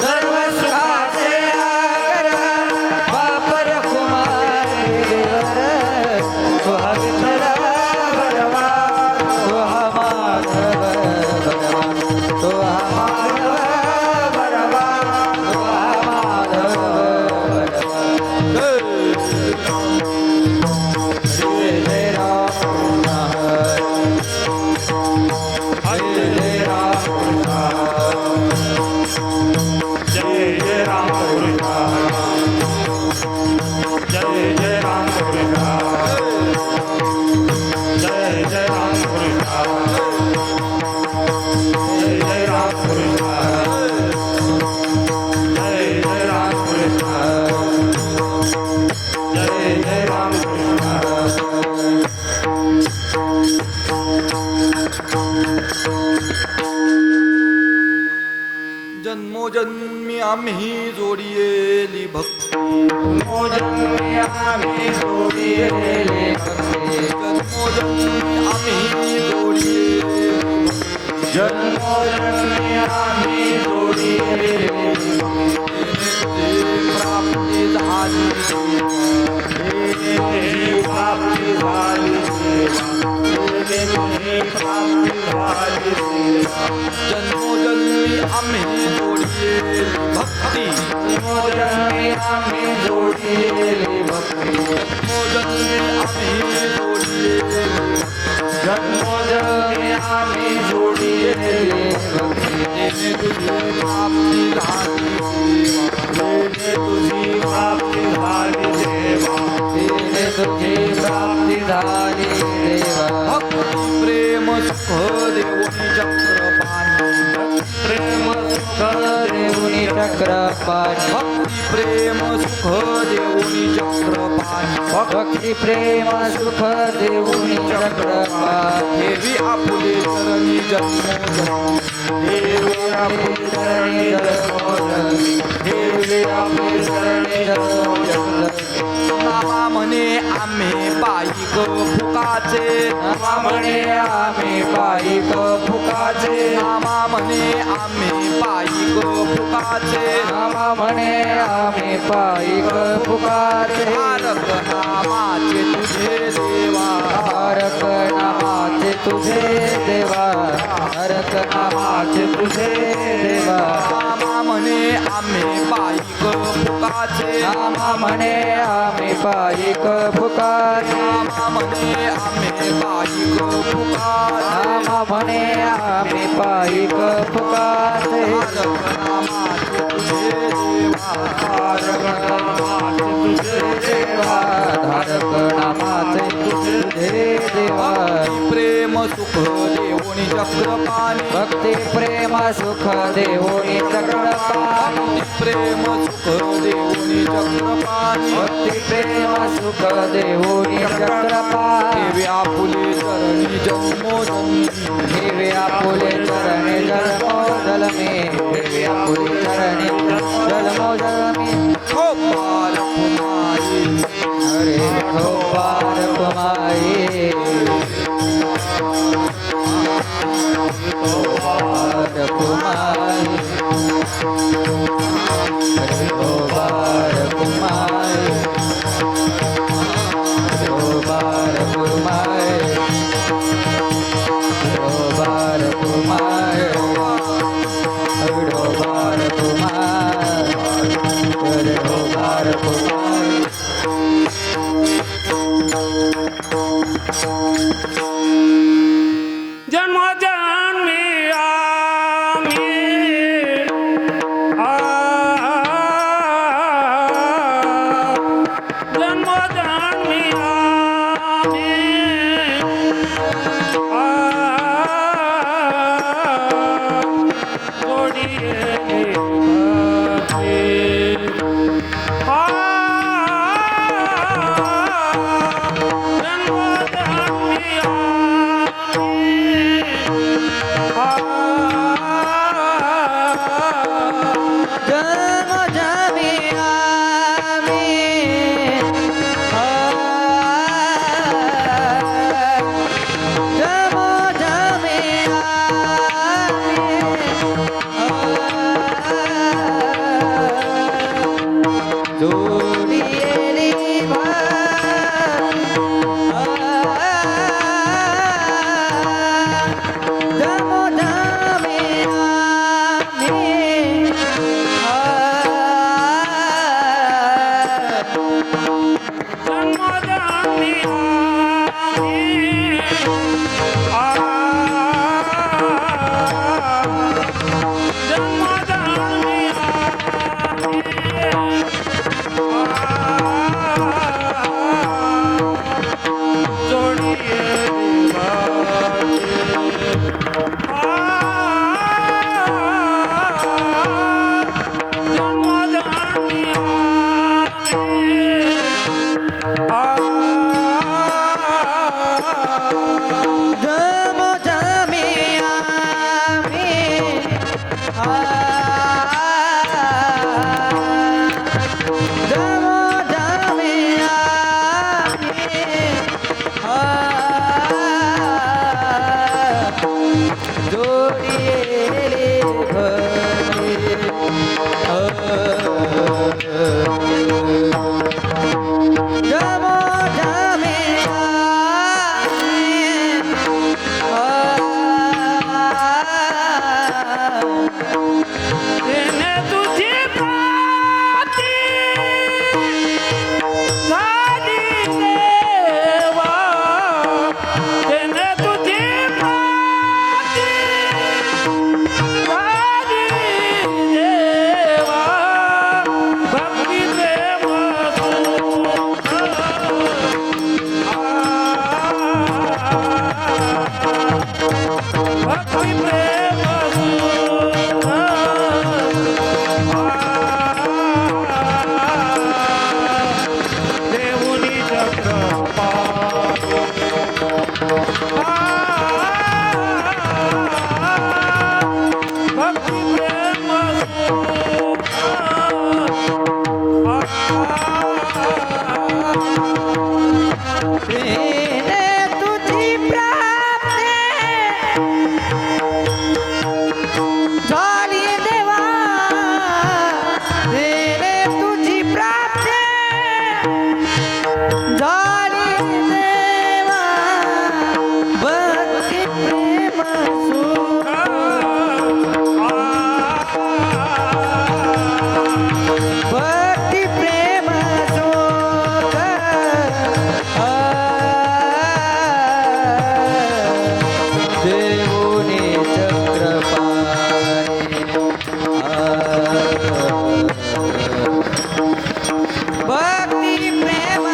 सर्व जन्मोजन्मी आम्ही जोडियेली भक्ती जन्मोजन्मी आम्ही जोडियेली भक्ती जन्मोजन्मी आम्ही जोडियेली जन्मोजन्मी आम्ही जोडियेली प्राप्ती झाली प्राप्ती झाली प्राप्ती झाली जन्मोजन्मी आम्ही जोडियेली भक्ती जन्मोजन्मी आम्ही जोडियेली भक्ती जन्मोजन्मी आम्ही जोडियेली जन्मोजन्मी आम्ही जोडियेली भक्ती जेणे तुझी प्राप्ती झाली तुझी प्राप्ती झाली देवा तुझी प्राप्ती झाली देवा भक्ती प्रेम सुख देवनी चक्रपाणी प्रेम सुख देऊनी चक्रपाणी भक्ती प्रेम सुख देवनी चक्रपाणी भक्ती प्रेम सुख देऊनी चक्रपाणी देवी आपुले चरणी जन्मोजन्मी देवी आपली चरणी जन्मोजन्मी देवी आपली चरणी जन्मोजन्मी नामा म्हणे आम्ही पायिक फुकाचे नामा म्हणे आम्ही पायिक फुकाचे नामा म्हणे आम्ही पायिक फुकाचे नामा म्हणे आम्ही पायिक फुकाचे तारक नामाचे तुझे देवा तारक नामाचे तुझे देवा तारक नामाचे तुझे देवा नामा म्हणे आम्ही पायिक फुकाचे नामा म्हणे आम्ही पायिक फुकाचे नामा म्हणे आम्ही पायिक फुकाचे नामा म्हणे आम्ही पायिक फुकाचे तारक नामाचे तुझे देवा तारक नामाचे तुझे देवा तारक नामाचे तुझे देवा प्रेम सुख देवनी चक्रपाणी भक्ती प्रेम सुख देऊनी चक्रपाणी प्रेम सुख देवनी चक्रपाणी भक्ती प्रेम सुख देऊनी चक्रपाणी देवी आपुले चरणी जन्मोजन्मी देवी आपुले चरणी जन्मोजन्मी देवी आपुले चरणी जन्मोजन्मी गोपाल कुमारी हरे गोपाल कुमारी गोपाल कुमारी हरे गोपाल कुमारी गोपाल कुमारी गोपाल कुमारी गोपाल कुमारी हरे गोपाल कुमारी देणे तुझी प्राप्ती झाली देवा देणे तुझी प्राप्ती झाली देवा भक्ती प्रेम सुख भक्ती प्रेम सुख देवोने चक्रपाणी भक्ती प्रेम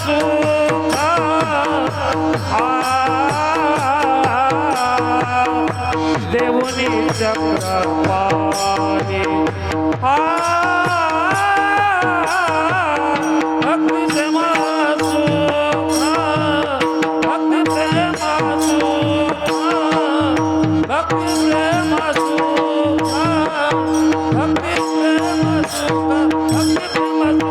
सुख देवनी चक्रपाणी भक्ति प्रेमा सुख भक्ति प्रेमा सुख भक्ति प्रेमा सुख भक्ति प्रेमा सुख भक्ति प्रेमा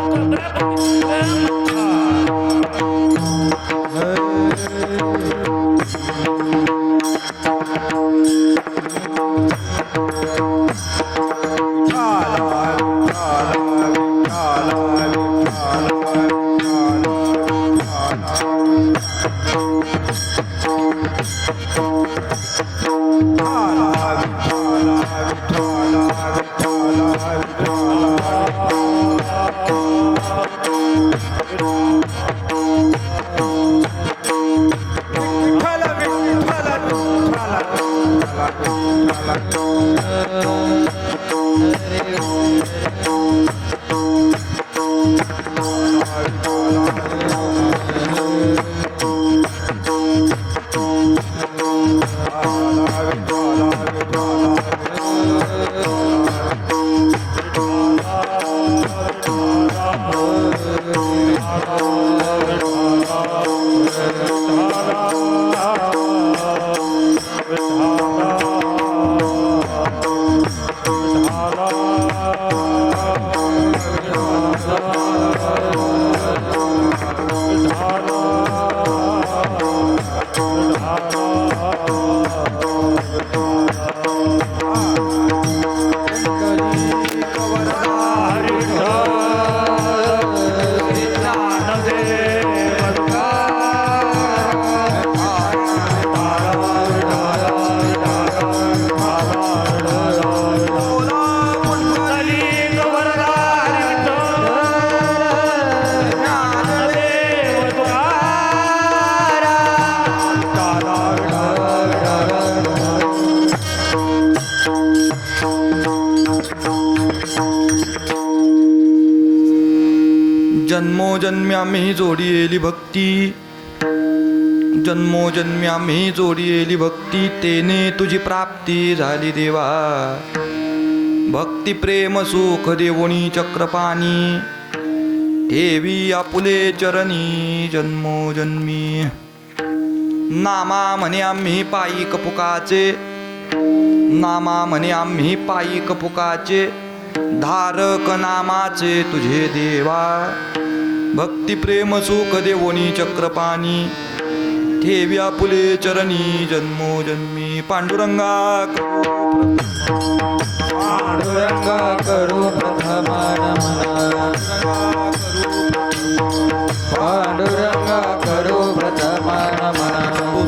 जन्मोजन्मी आम्ही जोडी येली भक्ती जन्मोजन्मी आम्ही जोडी येली भक्ती तेने तुझी प्राप्ती झाली देवा भक्ती प्रेम सुख देवोनी चक्रपाणी ठेवी आपुले चरणी जन्मोजन्मी नामा म्हणे आम्ही पायी कपुकाचे नामा म्हणे आम्ही पायी कपुकाचे धारक नामाचे तुझे देवा भक्ती प्रेम सुख देवोनी चक्रपाणी ठेवी आपुले चरणी जन्मोजन्मी पांडुरंगा पांडुरंगा करू प्रथम नमन पांडुरंगा करू प्रथम नमन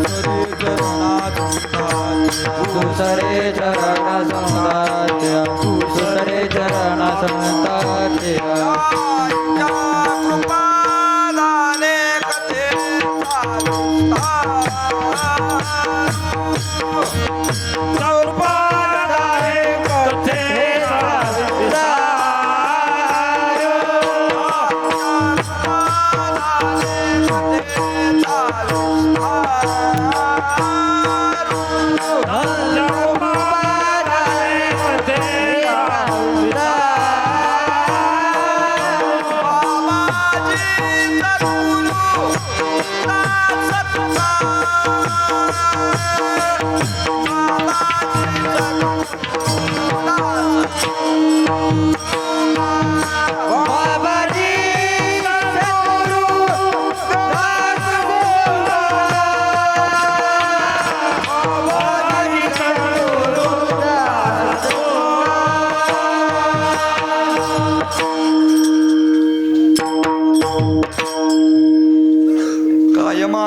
दुसरे चरण संताच्या दुसरे चरण संताच्या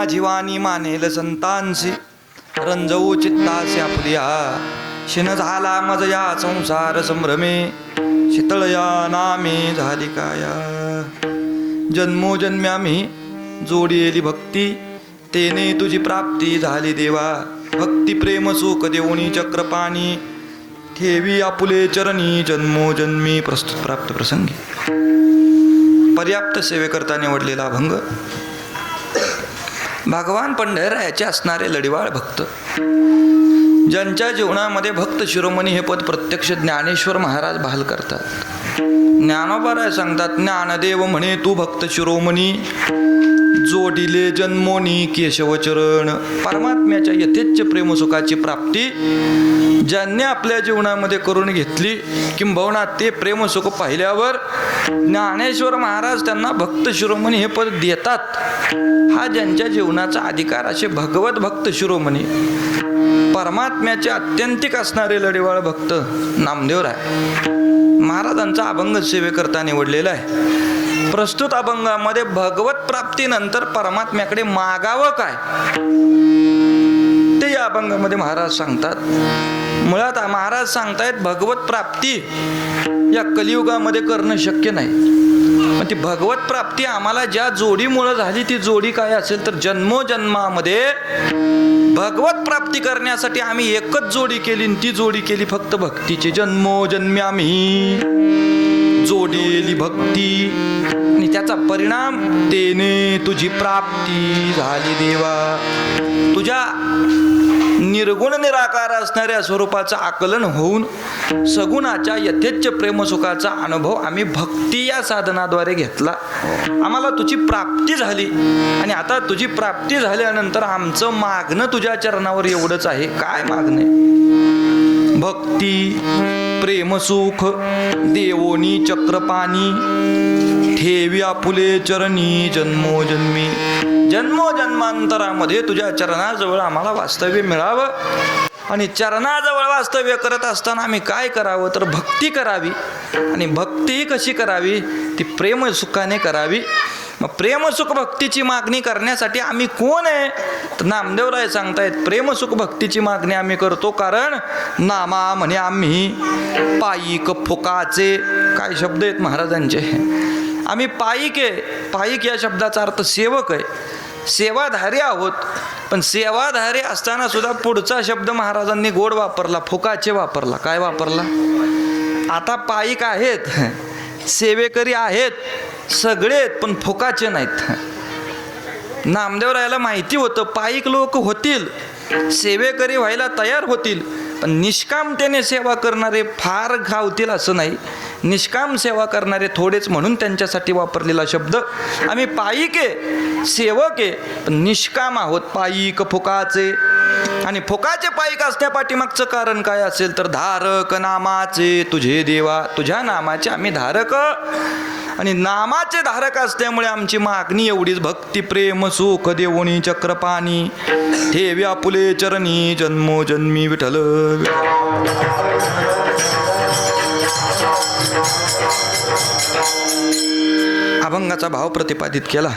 जीवानी मानेल संतांसी रंजवू चित्तासी आपुलिया शिन झाला मज या संसार संभ्रमे शीतळ या नामे झाली काया जन्मोजन्मी आम्ही जोडीली भक्ती तेने तुझी प्राप्ती झाली देवा भक्ती प्रेम सुख देवणी चक्रपाणी ठेवी आपुले चरणी जन्मोजन्मी प्रस्तुत प्राप्त प्रसंगी पर्याप्त सेवेकरता निवडलेला अभंग भगवान पंढररायाचे असणारे लढिवाळ भक्त, ज्यांच्या जीवनामध्ये भक्त शिरोमणी हे पद प्रत्यक्ष ज्ञानेश्वर महाराज बहाल करतात. ज्ञानोबा सांगतात, ज्ञानदेव म्हणे तू भक्त शिरोमणी, जोडिले जन्मोनी केशवचरण. परमात्म्याच्या यथेच्छ प्रेमसुखाची प्राप्ती ज्यांनी आपल्या जीवनामध्ये करून घेतली, किंबहुना ते प्रेमसुख पाहिल्यावर ज्ञानेश्वर महाराज त्यांना भक्त शिरोमणी हे पद देतात. हा ज्यांच्या जीवनाचा अधिकार असे भगवत भक्त शिरोमणी, परमात्म्याचे अत्यंतिक असणारे लढिवाळ भक्त नामदेवराय महाराजांचा अभंग सेवेकरता निवडलेला आहे. प्रस्तुत अभंगामध्ये भगवत प्राप्तीनंतर परमात्म्याकडे मागावं काय ते या अभंगामध्ये महाराज सांगतात. मुळात महाराज सांगतायत भगवत प्राप्ती या कलियुगामध्ये करणं शक्य नाही. मग ती भगवत प्राप्ती आम्हाला ज्या जोडीमुळे झाली ती जोडी काय असेल तर जन्मोजन्मामध्ये भगवत प्राप्ती करण्यासाठी आम्ही एकच जोडी केली, ती जोडी केली फक्त भक्तीची. जन्मोजन्मी आम्ही जोडेली भक्ती, आणि त्याचा परिणाम तेने तुझी प्राप्ती झाली देवा. तुझ्या निर्गुण निराकार असणाऱ्या स्वरूपाचं आकलन होऊन सगुणाच्या यथेच्छ प्रेमसुखाचा अनुभव आम्ही भक्ती या साधनाद्वारे घेतला. आम्हाला तुझी प्राप्ती झाली, आणि आता तुझी प्राप्ती झाल्यानंतर आमचं मागणं तुझ्या चरणावर एवढंच आहे. काय मागणं आहे? भक्ती प्रेमसुख देवोनी चक्रपाणी, ठेवी आपुले चरणी जन्मोजन्मी. जन्मोजन्मांतरामध्ये तुझ्या चरणाजवळ आम्हाला वास्तव्य मिळावं, आणि चरणाजवळ वास्तव्य करत असताना आम्ही काय करावं तर भक्ती करावी. आणि भक्ती कशी करावी? ती प्रेमसुखाने करावी. मग प्रेमसुख भक्तीची मागणी करण्यासाठी आम्ही कोण आहे तर नामदेवराय सांगतायत, प्रेमसुख भक्तीची मागणी आम्ही करतो कारण नामा म्हणे आम्ही पायिक फुकाचे. काय शब्द आहेत महाराजांचे? आम्ही पायिक आहे. पायिक या शब्दाचा अर्थ सेवक आहे, सेवाधारी आहोत. पण सेवाधारी असताना सुद्धा पुढचा शब्द महाराजांनी गोड वापरला, फुकाचे वापरला. काय वापरला? आता पायिक आहेत, सेवेकरी आहेत, सगळे आहेत, पण फुकाचे नाहीत. नामदेवरायाला माहिती होतं पायिक लोक होतील, सेवेकरी व्हायला तयार होतील, पण निष्कामतेने सेवा करणारे फार गावतील असं नाही. निष्काम सेवा करणारे थोडेच, म्हणून त्यांच्यासाठी वापरलेला शब्द. आम्ही पायिक आहे, सेवक आहे, पण निष्काम आहोत. पायिक फुकाचे. आणि फुकाचे पायिक असण्यापाठीमागचं कारण काय असेल तर धारक नामाचे तुझे देवा. तुझ्या नामाचे आम्ही धारक, आणि नामाचे धारक असल्यामुळे आमची मागणी एवढीच, भक्ती प्रेम सुख देवोनी चक्रपाणी, ठेवी आपुले चरणी जन्मोजन्मी विठ्ठल. अभंगाचा भाव प्रतिपादित केला.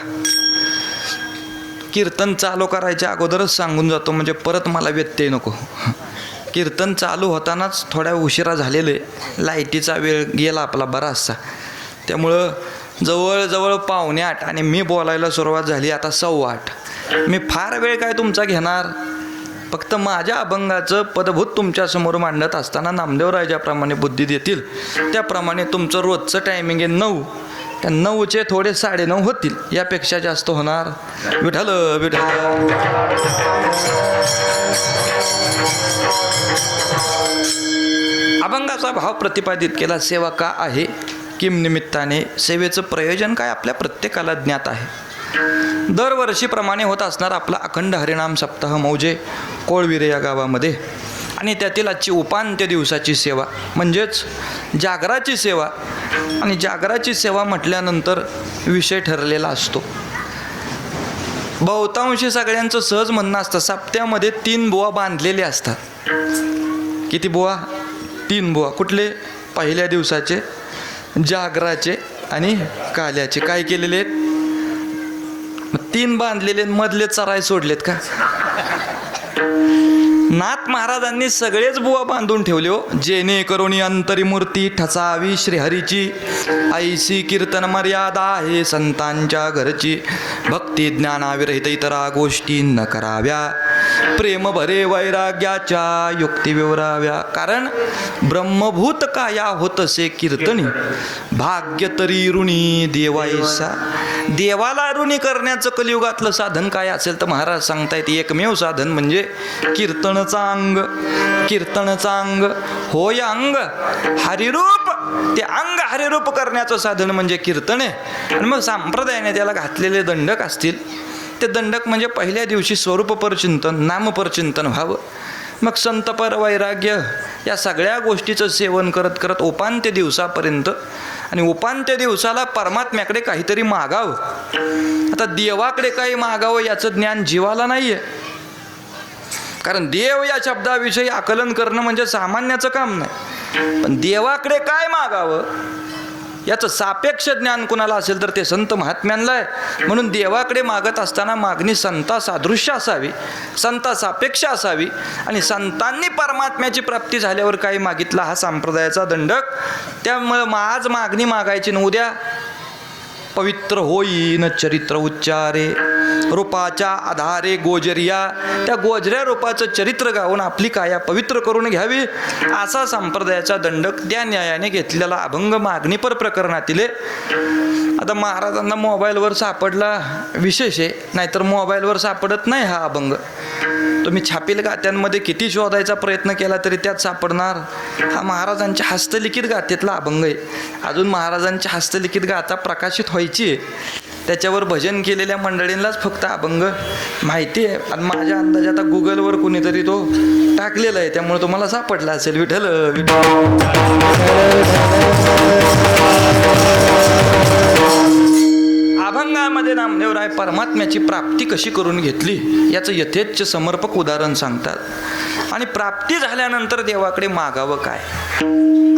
कीर्तन चालू करायच्या अगोदरच सांगून जातो म्हणजे परत मला व्यत्यय नको. कीर्तन चालू होतानाच थोड्या उशिरा झालेले, लाईटीचा वेळ गेला आपला बराचसा, त्यामुळं जवळजवळ 7:45 आणि मी बोलायला सुरुवात झाली आता 8:15. मी फार वेळ काय तुमचा घेणार, फक्त माझ्या अभंगाचं पदभूत तुमच्यासमोर मांडत असताना नामदेवराय ज्याप्रमाणे बुद्धी देतील त्याप्रमाणे तुमचं रोजचं टायमिंग आहे 9. त्या 9चे थोडे 9:30 होतील, यापेक्षा जास्त होणार. विठ्ठल विठ्ठल. अभंगाचा भाव प्रतिपादित केला. सेवा का आहे, किम निमित्ताने, सेवेचं प्रयोजन काय आपल्या प्रत्येकाला ज्ञात आहे. दरवर्षीप्रमाणे होत असणार आपला अखंड हरिनाम सप्ताह मौजे कोळविरे या गावामध्ये, आणि त्यातील आजची उपांत्य दिवसाची सेवा म्हणजेच जागराची सेवा. आणि जागराची सेवा म्हटल्यानंतर विषय ठरलेला असतो. बहुतांशी सगळ्यांचं सहज म्हणणं असतं सप्त्यामध्ये 3 बुवा बांधलेले असतात. किती बुवा? 3 बुवा. कुठले? पहिल्या दिवसाचे, जागराचे आणि काल्याचे. काय केलेले आहेत? 3 बांधलेले, मधले चराय सोडलेत का? नाथ महाराजांनी सगळेच बुवा बांधून ठेवले हो. जेणे करुणी अंतरी मूर्ती ठसावी श्रीहरीची, ऐसी कीर्तन मर्यादा आहे संतांच्या घरची. भक्ती ज्ञानाविरहित इतरा गोष्टी न कराव्या, प्रेम भरे वैराग्याच्या युक्ती विवराव्या. कारण ब्रह्मभूत काया होतसे कीर्तनी, भाग्य तरी ऋणी देवाईसा. देवाला ऋणी करण्याचं कलियुगातलं साधन काय असेल तर महाराज सांगतायत एकमेव साधन म्हणजे कीर्तनचा अंग. कीर्तनचा अंग होय अंग हरिरूप. ते अंग हरिरूप करण्याचं साधन म्हणजे कीर्तन आहे. आणि मग संप्रदायाने त्याला घातलेले दंडक असतील. ते दंडक म्हणजे पहिल्या दिवशी स्वरूपपरचिंतन नामपरचिंतन व्हावं. मग संतपर वैराग्य या सगळ्या गोष्टीचं सेवन करत करत उपांत्य दिवसापर्यंत आणि उपांत्य दिवसाला परमात्म्याकडे काहीतरी मागावं. आता देवाकडे काही मागावं याचं ज्ञान जीवाला नाही आहे. कारण देव या शब्दाविषयी आकलन करणं म्हणजे सामान्याचं काम नाही. पण देवाकडे काय मागावं याचं सापेक्ष ज्ञान कुणाला असेल तर ते संत महात्म्यांना आहे. म्हणून देवाकडे मागत असताना मागणी संता सादृश्य असावी, संता सापेक्ष असावी. आणि संतांनी परमात्म्याची प्राप्ती झाल्यावर काही मागितला हा संप्रदायाचा दंडक. त्यामुळं आज मागणी मागायची न उद्या पवित्र होईन चरित्र उच्चारे रूपाच्या आधारे गोजरिया. त्या गोजऱ्या रूपाचं चरित्र गाऊन आपली काया पवित्र करून घ्यावी असा संप्रदायाचा दंडक त्या न्यायाने घेतलेला अभंग मागणीपर प्रकरणातील. आता महाराजांना मोबाईलवर सापडला विशेष आहे, नाहीतर मोबाईलवर सापडत नाही हा अभंग. तुम्ही छापील गात्यांमध्ये किती शोधायचा प्रयत्न केला तरी त्यात सापडणार. हा महाराजांच्या हस्तलिखित गाथेतला अभंग आहे. अजून महाराजांच्या हस्तलिखित गाथा प्रकाशित व्हायची आहे. त्याच्यावर भजन केलेल्या मंडळींनाच फक्त अभंग माहिती आहे. आणि माझ्या अंदाजे आता गुगलवर कुणीतरी तो टाकलेला आहे, त्यामुळे तुम्हाला सापडला असेल. विठ्ठल अभंगामध्ये नामदेवराय परमात्म्याची प्राप्ती कशी करून घेतली याचं यथेच्छ समर्पक उदाहरण सांगतात. आणि प्राप्ती झाल्यानंतर देवाकडे मागावं काय.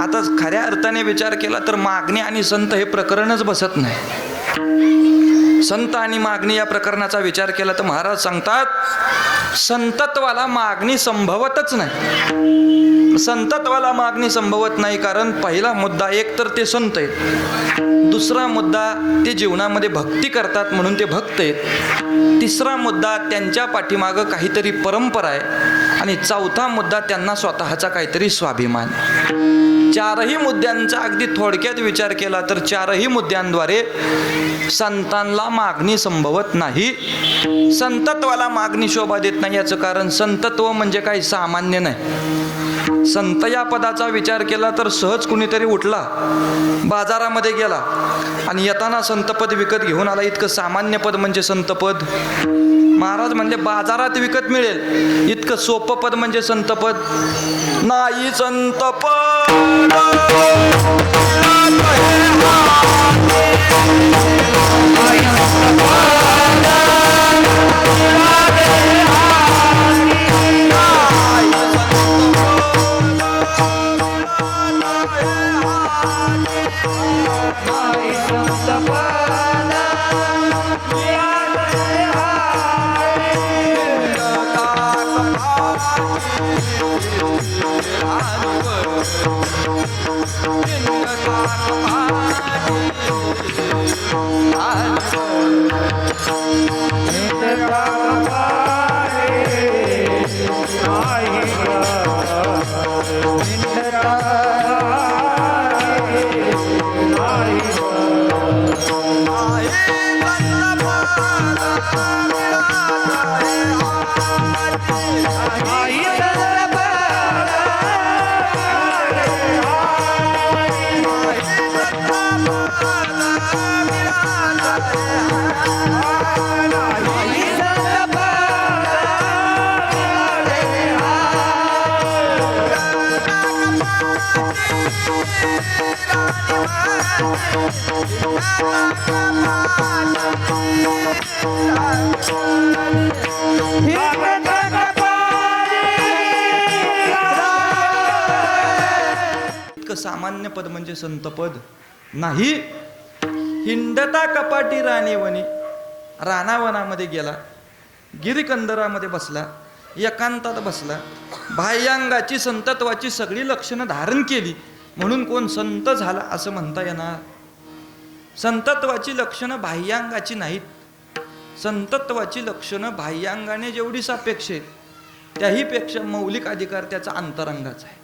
आता खऱ्या अर्थाने विचार केला तर मागणी आणि संत हे प्रकरणच बसत नाही. संत आणि मागणी या प्रकरणाचा विचार केला तर महाराज सांगतात संतत्वाला मागणी संभवतच नाही. संतत्वाला मागणी संभवत नाही कारण पहिला मुद्दा एक तर ते संत आहेत, दुसरा मुद्दा ते जीवनामध्ये भक्ती करतात म्हणून ते भक्त आहेत, तिसरा मुद्दा त्यांच्या पाठीमागं काहीतरी परंपरा आहे, आणि चौथा मुद्दा त्यांना स्वतःचा काहीतरी स्वाभिमान. चारही मुद्द्यांचा अगदी थोडक्यात विचार केला तर चारही मुद्द्यांद्वारे संतांना मागणी संभवत नाही. संतत्वाला मागणी शोभा देत नाही. याचं कारण संतत्व म्हणजे काही सामान्य नाही. संत या पदाचा विचार केला तर सहज कुणीतरी उठला, बाजारामध्ये गेला आणि येताना संतपद विकत घेऊन आला. इतकं सामान्य पद म्हणजे संतपद. महाराज म्हणले बाजारात विकत मिळेल इतकं सोपं पद म्हणजे संतपद नाही. संतपद इतकं सामान्य पद म्हणजे संतपद नाही. हिंडता कपाटी राणीवनी, रानावनामध्ये गेला, गिरिकंदरामध्ये बसला, एकांतात बसला, बाह्यांगाची संतत्वाची सगळी लक्षणं धारण केली म्हणून कोण संत झाला असं म्हणता येणार. संतत्वाची लक्षणं बाह्यांगाची नाहीत. संतत्वाची लक्षणं बाह्यांगाने जेवढी सापेक्ष आहेत त्याहीपेक्षा मौलिक अधिकार त्याचा अंतरंगाचा आहे.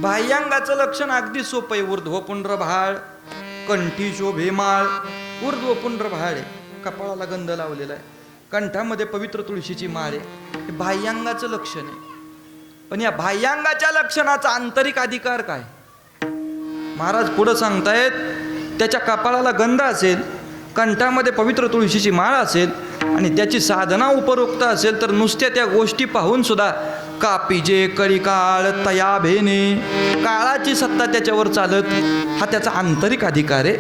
बाह्यांगाचं लक्षण अगदी सोपं आहे. ऊर्ध्वपुंड्र भाळ, कंठी शोभे माळ, ऊर्ध्व पुंड्र भाळे, कपाळाला गंध लावलेला आहे, कंठामध्ये पवित्र तुळशीची माळ आहे. हे बाह्यांगाचं लक्षण आहे. पण या बाह्यांगाच्या लक्षणाचा आंतरिक अधिकार काय? महाराज पुढं सांगतायत, त्याच्या कपाळाला गंध असेल, कंठामध्ये पवित्र तुळशीची माळ असेल आणि त्याची साधना उपरोक्त असेल तर नुसत्या त्या गोष्टी पाहून सुद्धा कापिजे कळी काळ तया भेने, काळाची सत्ता त्याच्यावर चालत, हा त्याचा आंतरिक अधिकार आहे.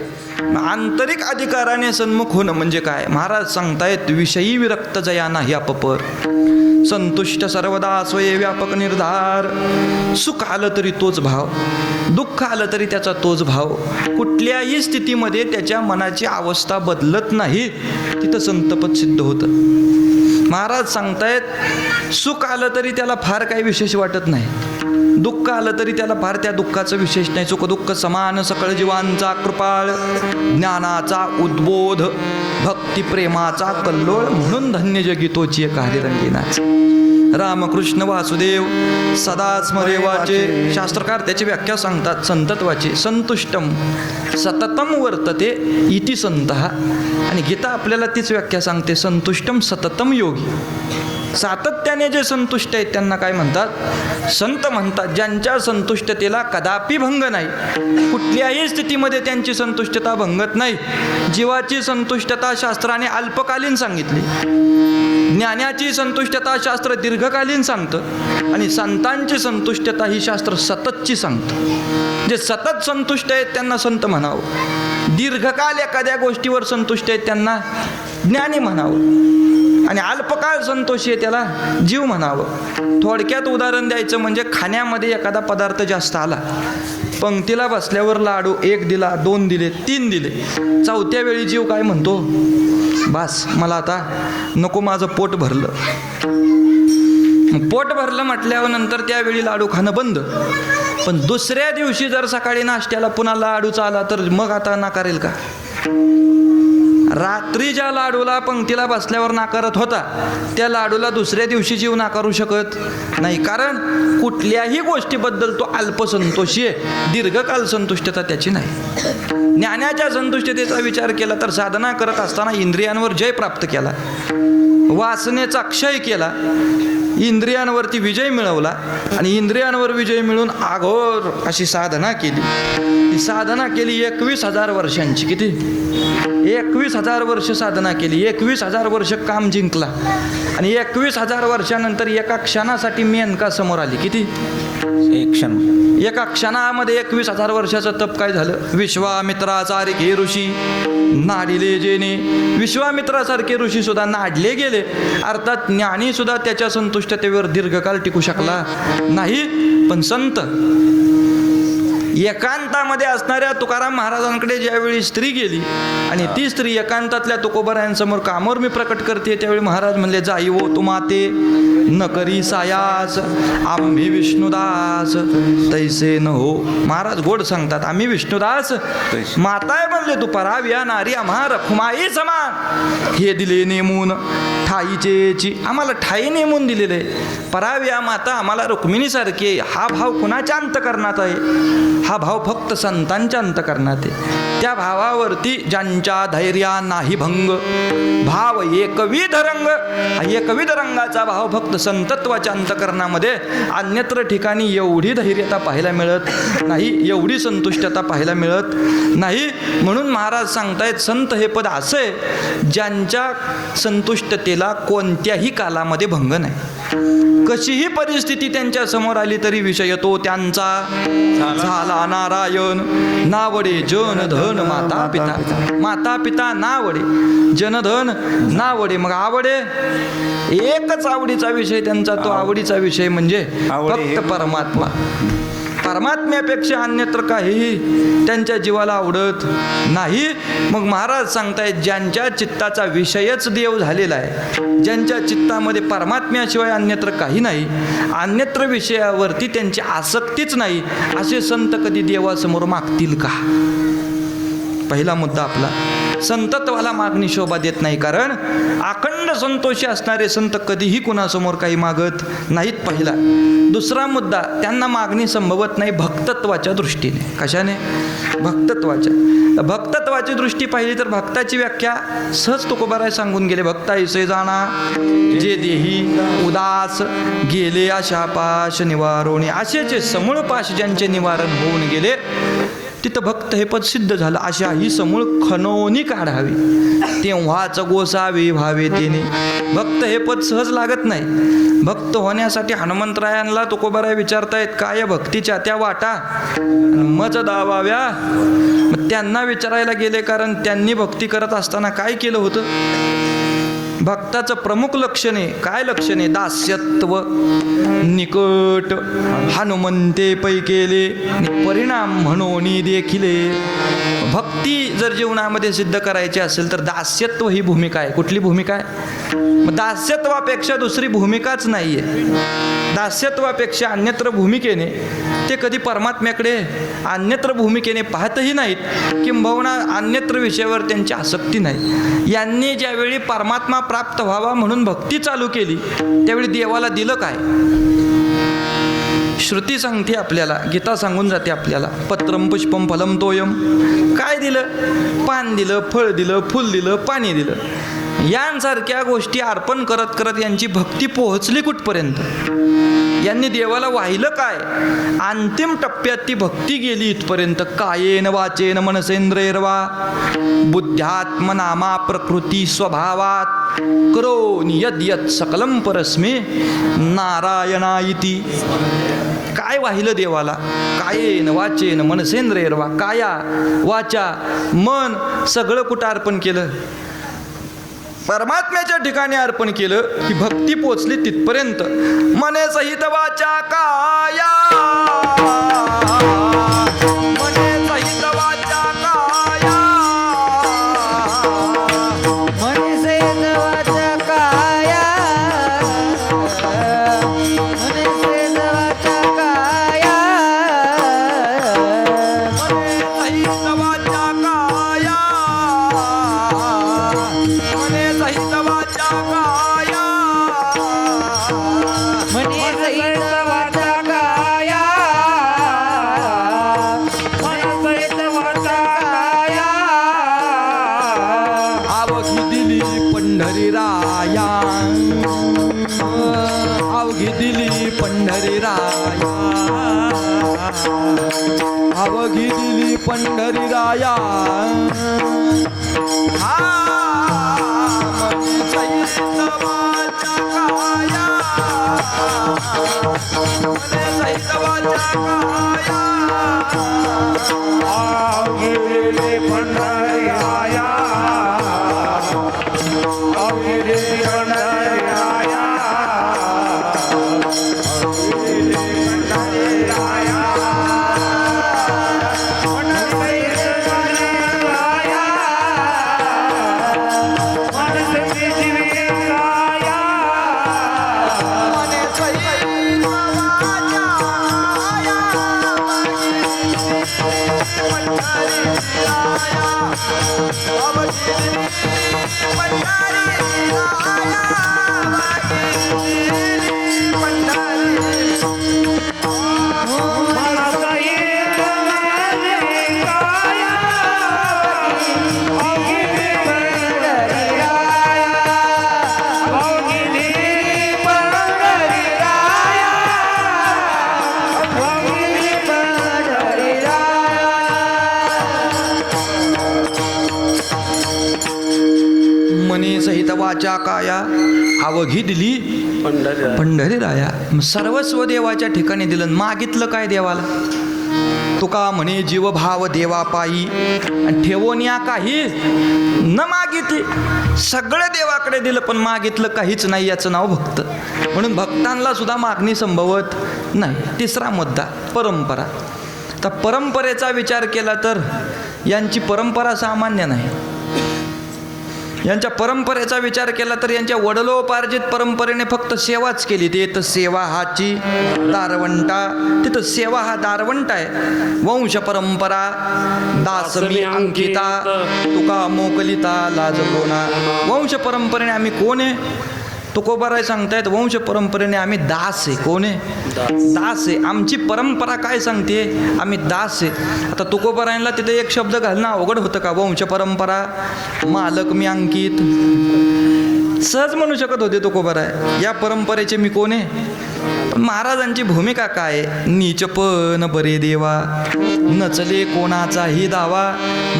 आंतरिक अधिकाराने सन्मुख होणं म्हणजे काय? महाराज सांगतायत, विषयी विरक्त जया नाही अपपर, संतुष्ट सर्वदा स्वये व्यापक निर्धार. सुख आलं तरी तोच भाव, दुःख आलं तरी त्याचा तोच भाव. कुठल्याही स्थितीमध्ये त्याच्या मनाची अवस्था बदलत नाही, तिथं संतपद सिद्ध होतं. महाराज सांगतायत, सुख आलं तरी त्याला फार काही विशेष वाटत नाही, दुःख आलं तरी त्याला फार त्या दुःखाचं विशेष नाही. सुख दुःख समान सकळ जीवांचा कृपाळ, ज्ञानाचा उद्बोध, भक्ती प्रेमाचा कल्लोळ, म्हणून धन्य जगी तोची कार्य रंगीनाच. रामकृष्ण वासुदेव सदा स्मरेवाचे. शास्त्रकार त्याची व्याख्या सांगतात संतत्वाची. संतुष्टम सततम वर्तते इति संतः. आणि गीता आपल्याला तीच व्याख्या सांगते, संतुष्टम सततम योगी. सातत्याने जे संतुष्ट आहेत त्यांना काय म्हणतात? संत म्हणतात. ज्यांच्या संतुष्टतेला कदापि भंग नाही, कुठल्याही स्थितीमध्ये त्यांची संतुष्टता भंगत नाही. जीवाची संतुष्टता शास्त्राने अल्पकालीन सांगितली, ज्ञानाची संतुष्टता शास्त्र दीर्घकालीन सांगतं, आणि संतांची संतुष्टता ही शास्त्र सततची सांगतं. जे सतत संतुष्ट आहेत त्यांना संत म्हणावं, दीर्घकाल एखाद्या गोष्टीवर संतुष्ट आहेत त्यांना ज्ञानी म्हणावं, आणि अल्पकाळ संतोषी आहे त्याला जीव म्हणावं. थोडक्यात उदाहरण द्यायचं म्हणजे खाण्यामध्ये एखादा पदार्थ जास्त आला, पंक्तीला बसल्यावर लाडू 1 दिला, 2 दिले, 3 दिले, चौथ्या वेळी जीव काय म्हणतो? बास, मला आता नको, माझं पोट भरलं. पोट भरलं म्हटल्यावर नंतर त्यावेळी लाडू खाणं बंद. पण दुसऱ्या दिवशी जर सकाळी नाश्त्याला पुन्हा लाडूचा आला तर मग आता नाकारेल का? रात्री ज्या लाडूला पंक्तीला बसल्यावर नाकारत होता त्या लाडूला दुसऱ्या दिवशी जीव नाकारू शकत नाही, कारण कुठल्याही गोष्टीबद्दल तो अल्पसंतोषी आहे, दीर्घकाल संतुष्टता त्याची नाही. ज्ञानाच्या संतुष्टतेचा विचार केला तर साधना करत असताना इंद्रियांवर जय प्राप्त केला, वासनेचा क्षय केला, इंद्रियांवरती विजय मिळवला, आणि इंद्रियांवर विजय मिळून आघोर अशी साधना केली. ही साधना केली 21,000 वर्षांची. किती? 21,000 वर्ष साधना केली, 21,000 वर्ष काम जिंकला, आणि 21,000 वर्षानंतर एका क्षणासाठी मेनका समोर आली. किती? एक क्षण. एका क्षणामध्ये 21,000 वर्षाचं तप काय झालं? विश्वामित्रासारखे ऋषी नाडिले जेने. विश्वामित्रासारखे ऋषी सुद्धा नाडले गेले, अर्थात ज्ञानी सुद्धा त्याच्या संतुष्टतेवर दीर्घकाल टिकू शकला नाही. पण संत एकांतामध्ये असणाऱ्या तुकाराम महाराजांकडे ज्यावेळी स्त्री गेली आणि ती स्त्री एकांतातल्या तुकोबरायांसमोर कामोर मी प्रकट करते, त्यावेळी महाराज म्हणले, जाई वो तुमाते न करी सायास, आम्ही विष्णुदास तैसे न हो. महाराज गोड सांगतात, आम्ही विष्णुदास माताय म्हणले, तू पराव्या नारी आम्हा रखुमाई समान. हे दिले नेमून ठाईचेची, आम्हाला ठाई नेमून दिलेले. पराव्या माता आम्हाला रुक्मिणीसारखी. हा भाव कुणाच्या अंतकरणात आहे? हा भाव फक्त संतांच्या अंतकरणात आहे. त्या भावावरती ज्यांच्या धैर्या नाही भंग, भाव एकविध रंग, हा एकविध रंगाचा भाव फक्त संतत्वाच्या अंतकरणामध्ये, अन्यत्र ठिकाणी एवढी धैर्यता पाहायला मिळत नाही, एवढी संतुष्टता पाहायला मिळत नाही. म्हणून महाराज सांगतायत, संत हे पद असं आहे ज्यांच्या संतुष्टतेला कोणत्याही कालामध्ये भंग नाही. कशीही परिस्थिती त्यांच्या समोर आली तरी विषय तो त्यांचा झाला नारायण. नावडे जनधन माता पिता, माता पिता नावडे, जनधन नावडे. मग आवडे एकच आवडीचा विषय त्यांचा, तो आवडीचा विषय म्हणजे फक्त परमात्मा. परमात्म्यापेक्षा अन्यत्र काहीही त्यांच्या जीवाला आवडत नाही. मग महाराज सांगतायत, ज्यांच्या चित्ताचा विषयच देव झालेला आहे, ज्यांच्या चित्तामध्ये परमात्म्याशिवाय अन्यत्र काही नाही, अन्यत्र विषयावरती त्यांची आसक्तीच नाही, असे संत कधी देवासमोर मागतील का? पहिला मुद्दा आपला. संतत्वाला मागणी शोभा देत नाही, कारण अखंड संतोषी असणारे संत कधीही कुणासमोर काही मागत नाहीत. पहिला. दुसरा मुद्दा, त्यांना मागणी संभवत नाही भक्तत्वाच्या दृष्टीने. कशाने? भक्तत्वाच्या. भक्तत्वाची दृष्टी पाहिली तर भक्ताची व्याख्या सहज तुकोबाराय सांगून गेले. भक्ता ऐसे जाणा जे देही उदास गेले आशा पाश निवारोणी. आशेचे समूळ पाश ज्यांचे निवारण होऊन गेले तिथं भक्त हे पद सिद्ध झालं. आशा ही समूळ खणोनी काढावी तेव्हाच गोसावी व्हावे तिने. भक्त हे पद सहज लागत नाही. भक्त होण्यासाठी हनुमंतरायांना तुकोबाराय विचारतायत काय भक्तीच्या त्या वाटा मज दावाव्या. मग त्यांना विचारायला गेले, कारण त्यांनी भक्ती करत असताना काय केलं होतं. भक्ताचं प्रमुख लक्षणे काय? लक्षणे दास्यत्व निकट हनुमंते पै केले परिणाम म्हणून देखिले. भक्ती जर जीवनामध्ये सिद्ध करायची असेल तर दास्यत्व ही भूमिका आहे. कुठली भूमिका आहे? मग दास्यत्वापेक्षा दुसरी भूमिकाच नाही आहे. दास्यत्वापेक्षा अन्यत्र भूमिकेने ते कधी परमात्म्याकडे अन्यत्र भूमिकेने पाहतही नाहीत, किंबहुना अन्यत्र विषयावर त्यांची आसक्ती नाही. यांनी ज्यावेळी परमात्मा प्राप्त व्हावा म्हणून भक्ती चालू केली त्यावेळी देवाला दिलं काय? श्रुती सांगते आपल्याला, गीता सांगून जाते आपल्याला, पत्रम पुष्पम फलम तोयम. काय दिलं? पान दिलं, फळ दिलं, फुल दिलं, पाणी दिलं. यांसारख्या गोष्टी अर्पण करत करत यांची भक्ती पोहोचली कुठपर्यंत? यांनी देवाला वाहिलं काय? अंतिम टप्प्यात ती भक्ती गेली इथपर्यंत. कायेन वाचेन मनसेंद्रियर्वा बुद्ध्यात्मनामा प्रकृती स्वभावात करोनि यद् यत् सकलं परस्मे नारायणायिति. काय वाहिलं देवाला? कायेन वाचेन मनसेंद्रियर्वा. काया वाचा मन सगळं कुठं अर्पण केलं? परमात्म्याच्या ठिकाणी अर्पण केलं की भक्ती पोचली तिथपर्यंत. मने सहित वाचा काया मने सहित वाचा काया मने सहित वाचा काया मने सहित वाचा काया मने सहित वाचा काया मने सहित वाचा काया मने सहित वाचा काया मनसहित वाचा काया अवघी दिली पंढरी राया अवघी दिली पंढरी राया अवघी दिली पंढरी राया. मनी सहित वाचा काया मने सहित वाचा काया आवगिरे पंढरी आया आवगिरे पंढरी आया आवगिरे पंढरी आया मनसहित आया मनसहित आया मने सहित वाचा काया अवघी दिली पंढरी राया. सर्वस्व देवाच्या ठिकाणी दिलं. मागितलं काय देवाला? तुका म्हणे जीवभाव देवा पायी आणि ठेवोनिया काही न मागितली. सगळं देवाकडे दिलं पण मागितलं काहीच नाही. याचं नाव भक्त. म्हणून भक्तांना सुद्धा मागणी संभवत नाही. तिसरा मुद्दा परंपरा. तर परंपरेचा विचार केला तर यांची परंपरा सामान्य नाही. यांच्या परंपरेचा विचार केला तर यांच्या वडलोपार्जित परंपरेने फक्त सेवाच केली. ते तर सेवा हाची दारवंटा, तिथं सेवा हा दारवंट आहे. वंश परंपरा दासमी अंकिता, तुका मोकलिता लाज कोणा. वंश परंपरेने आम्ही कोण आहे? तुकोबाराय सांगतायत वंश परंपरेने आम्ही दास आहे. कोण आहे? दास आहे. आमची परंपरा काय सांगते? आम्ही दास आहे. आता तुकोबारायला तिथे एक शब्द घालणं अवघड होतं का? वंश परंपरा, मालक मी अंकित. सहज म्हणू शकत होते तुकोबाराय या परंपरेचे मी कोण आहे. पण महाराजांची भूमिका काय? नीचपण बरे देवा, नचले कोणाचाही दावा.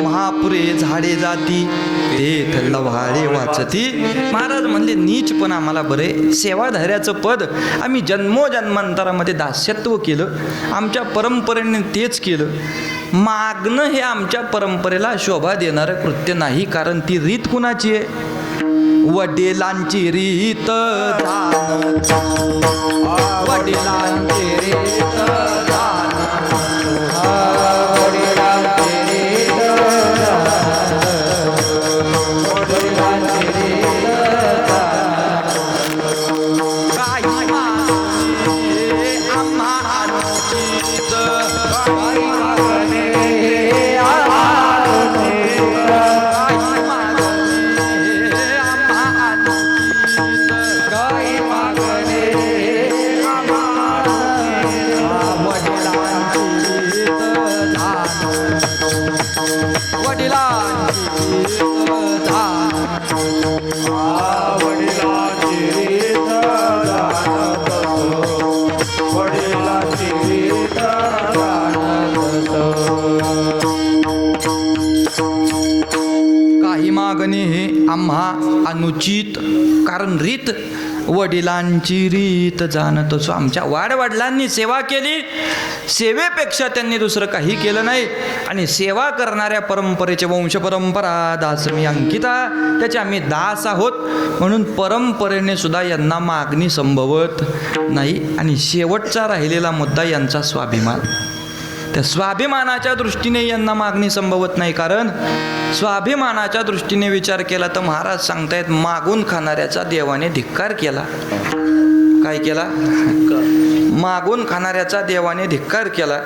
महापुरे झाडे जाती, तेथ लव्हाळे वाचती. महाराज म्हणले नीचपण आम्हाला बरे. सेवाधाऱ्याचं पद आम्ही जन्मोजन्मांतरामध्ये दास्यत्व केलं. आमच्या परंपरेने तेच केलं. मागणं हे आमच्या परंपरेला शोभा देणारं कृत्य नाही. कारण ती रीत कुणाची आहे? वडिलांची रीत दान, वडिलांची रीत दान, वडिलांची रीत दान, वडिलांची रीत दान. काही मागणे आम्हा अनुचित, काही मागणे आम्हा अनुचित, काही मागणे आम्हा अनुचित, काही मागणे आम्हा अनुचित. वडिलांची रीत दान, वडिलांची रीत दान कसो, वडिलांची रीत दान काही मागणे हे आम्हा अनुचित. कारण रीत वडिलांची रीत जाणत असो. आमच्या वाडवडिलांनी सेवा केली, सेवेपेक्षा त्यांनी दुसरं काही केलं नाही. आणि सेवा करणाऱ्या परंपरेचे वंश परंपरा दासमी अंकिता, त्याचे आम्ही दास आहोत. म्हणून परंपरेने सुद्धा यांना मागणी संभवत नाही. आणि शेवटचा राहिलेला मुद्दा यांचा स्वाभिमान. त्या स्वाभिमानाच्या दृष्टीने यांना मागणी संभवत नाही. कारण स्वाभिमानाच्या दृष्टीने विचार केला तर महाराज सांगतायत मागून खाणाऱ्याचा देवाने धिक्कार केला. काय केला? मागून खाणाऱ्याचा देवाने धिक्कार केला.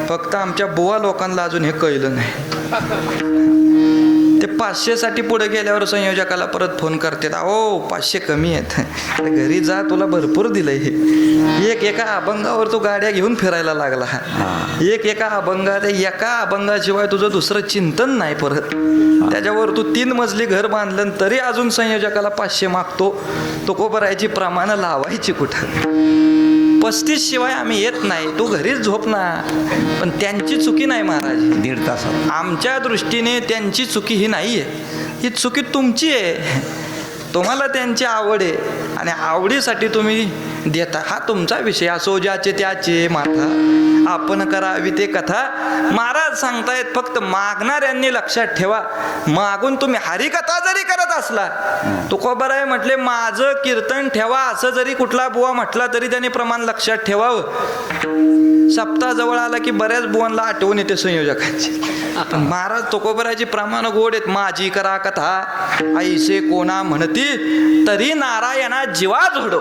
फक्त आमच्या बुवा लोकांना अजून हे कळलं नाही. ते 500साठी पुढे गेल्यावर संयोजकाला परत फोन करतात, अहो 500 कमी आहेत, घरी जा, तुला भरपूर दिलंय. हे एका अभंगावर तो गाड्या घेऊन फिरायला लागला. एका अभंगात, एका अभंगाशिवाय तुझं दुसरं चिंतन नाही परत. त्याच्यावर तू 3 मजली घर बांधलं तरी अजून संयोजकाला 500 मागतो. तो कोबरायची प्रमाणं लावायची कुठं? 35 शिवाय आम्ही येत नाही, तू घरीच झोप ना. पण त्यांची चुकी नाही महाराज. 1.5 तासात आमच्या दृष्टीने त्यांची चुकी ही नाही आहे, ही चुकी तुमची आहे. तुम्हाला त्यांची आवड आहे आणि आवडीसाठी तुम्ही देता, हा तुमचा विषय. असो ज्याचे त्याचे माथा, आपण करावी ते कथा. महाराज सांगतायत फक्त मागणाऱ्यांनी लक्षात ठेवा, मागून तुम्ही हरिकथा जरी करत असला, तुकोबाराय म्हटले माझं कीर्तन ठेवा, असं जरी कुठला बुवा म्हटला तरी त्याने प्रमाण लक्षात ठेवावं. सप्ताह जवळ आला की बऱ्याच बुवांना आठवण येते संयोजकांची. पण महाराज तुकोबारायची प्रमाण गोड आहेत. माझी करा कथा ऐसे कोणा म्हणती, तरी नारायणा जीवा झडो.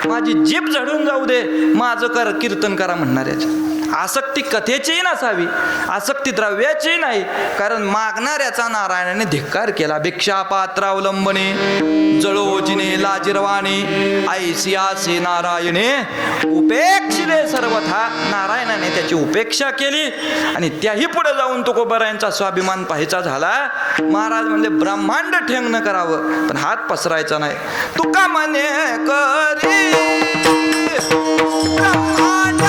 माझी जीभ झडून जाऊ दे, माझं कीर्तन करा म्हणणाऱ्याच्या. आसक्ती कथेचीही नसावी, आसक्ती द्रव्याचीही नाही. कारण मागणाऱ्याचा नारायणाने धिक्कार केला. भिक्षा पात्र अवलंबने, जळोजिने लाजिरवाणे, ऐसियासे नारायणे उपेक्षिले सर्वथा. नारायणाने त्याची उपेक्षा केली आणि त्याही पुढे जाऊन तुकोबारायांचा स्वाभिमान पाहायचा झाला. महाराज म्हणले ब्रह्मांड ठेंगणं करावं पण हात पसरायचा नाही. तुका म्हणे करी ब्रह्मांड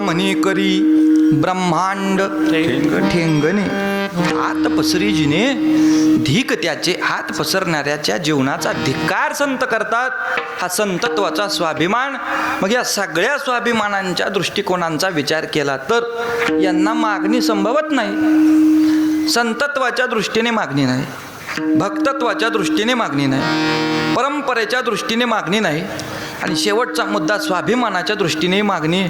म्हणी करी ब्रह्मांड ठेंगणे हात पसरीजीने धिक त्याचे हात पसरणाऱ्याच्या जीवनाचा धिक्कार संत करतात. हा संतत्वाचा स्वाभिमान. मग या सगळ्या स्वाभिमानांच्या दृष्टिकोनांचा विचार केला तर यांना मागणी संभवत नाही. संतत्वाच्या दृष्टीने मागणी नाही, भक्तत्वाच्या दृष्टीने मागणी नाही, परंपरेच्या दृष्टीने मागणी नाही, आणि शेवटचा मुद्दा स्वाभिमानाच्या दृष्टीने मागणी.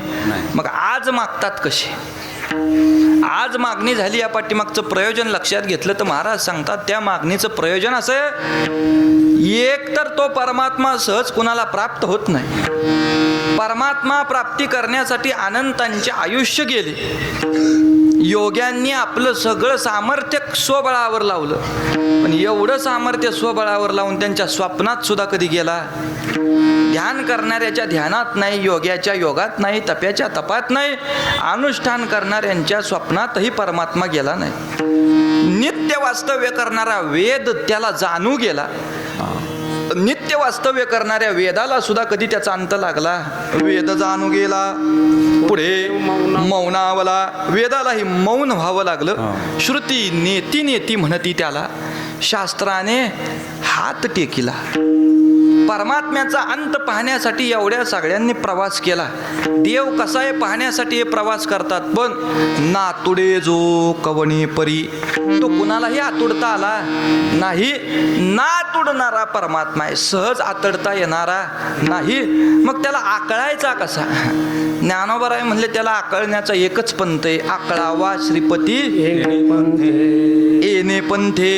मग आज मागतात कसे? आज मागणी झाली, या पाठीमागचं प्रयोजन लक्षात घेतलं तर महाराज सांगतात त्या मागणीचं प्रयोजन असं आहे, एक तर तो परमात्मा सहज कुणाला प्राप्त होत नाही. परमात्मा प्राप्ती करण्यासाठी अनंतांचे आयुष्य गेले. योग्यांनी आपलं सगळं सामर्थ्य स्वबळावर लावलं, पण एवढं सामर्थ्य स्वबळावर लावून त्यांच्या स्वप्नात सुद्धा कधी गेला? ध्यान करणाऱ्याच्या ध्यानात नाही, योग्याच्या योगात नाही, तप्याच्या तपात नाही, अनुष्ठान करणाऱ्यांच्या स्वप्नातही परमात्मा गेला नाही. नित्य वास्तव्य करणारा वेद त्याला जाणू गेला. नित्य वास्तव्य करणाऱ्या वेदाला सुद्धा कधी त्याचा अंत लागला? वेद जाणू गेला, पुढे मौनावला. वेदालाही मौन व्हावं लागलं. श्रुती नेती नेती म्हणती त्याला, शास्त्राने हात टेकिला. परमात्म्याचा अंत पाहण्यासाठी एवढ्या सगळ्यांनी प्रवास केला. देव कसा आहे पाहण्यासाठी हे प्रवास करतात, पण नातुडे जो कवणी परी, तो कुणालाही आतुडता आला नाही. नातुडणारा परमात्मा आहे, सहज आतडता येणारा नाही. मग त्याला आकळायचा कसा? ज्ञानोबराय म्हणले त्याला आकळण्याचा एकच पंथ आहे, आकळावा श्रीपती येणे पंथे.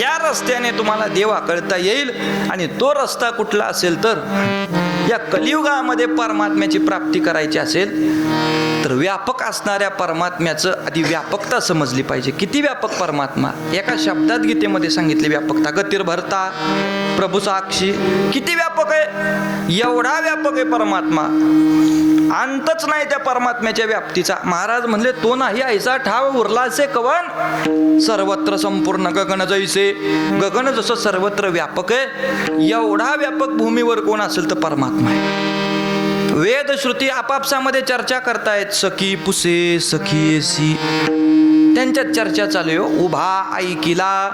या रस्त्याने तुम्हाला देव आकळता येईल. आणि तो रस्ता कुठला असेल तर या कलियुगामध्ये परमात्म्याची प्राप्ती करायची असेल तर व्यापक असणाऱ्या परमात्म्याचं आधी व्यापकता समजली पाहिजे. किती व्यापक परमात्मा? एका शब्दात गीतेमध्ये सांगितली व्यापकता, गतिर्भरता प्रभू साक्षी. किती व्यापक आहे? एवढा व्यापक आहे परमात्मा, अंतच नाही त्या परमात्म्याच्या व्याप्तीचा. महाराज म्हणले तो नाही ऐसा ठाव उरला असे कवन, सर्वत्र संपूर्ण गगन जैसे. गगन जसं सर्वत्र व्यापक आहे, एवढा व्यापक भूमीवर कोण असेल तर परमात्मा आहे. वेद श्रुती आपापसामध्ये चर्चा करतायत, सखी पुसे सखीसी, त्यांच्यात चर्चा चालू आहे. उभा ऐकिला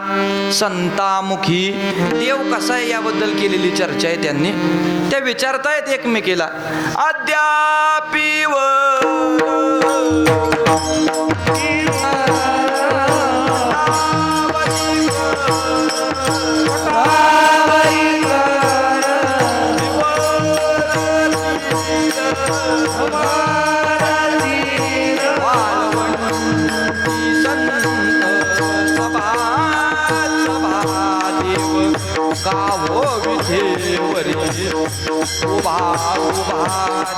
संतामुखी. देव कसा आहे याबद्दल केलेली चर्चा आहे त्यांनी. त्या विचारतायत एकमेकीला, अद्यापि गावो विधेवरी उभा उभा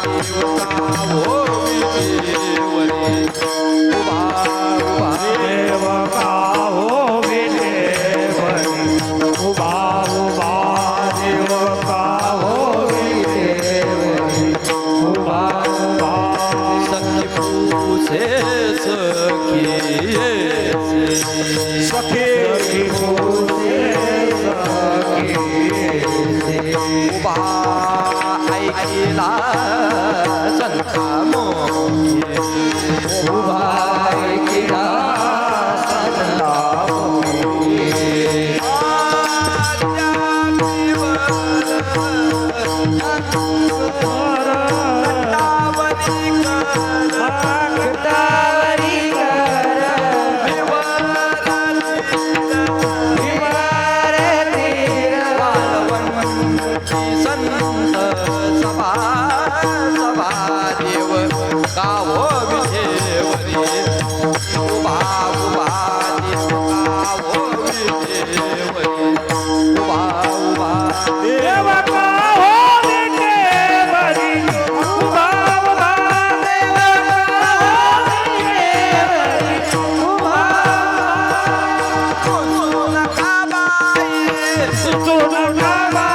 देव गावो विधेवरी उभा उभा देव गावो विधेवरी उभा उभा देव गावो विधेवरी उभा उभा. सखी पूसे सखी सखी पूसे उभा ऐकिला संता मोही. उभा ऐकिला संता मोही. तावरी कर गावो विठेवरी उभा उभा गावो विठेवरी उभा उभा देव का हो विठेवरी उभा उभा देव का हो विठेवरी उभा सुन खाबाई सुन खाबाई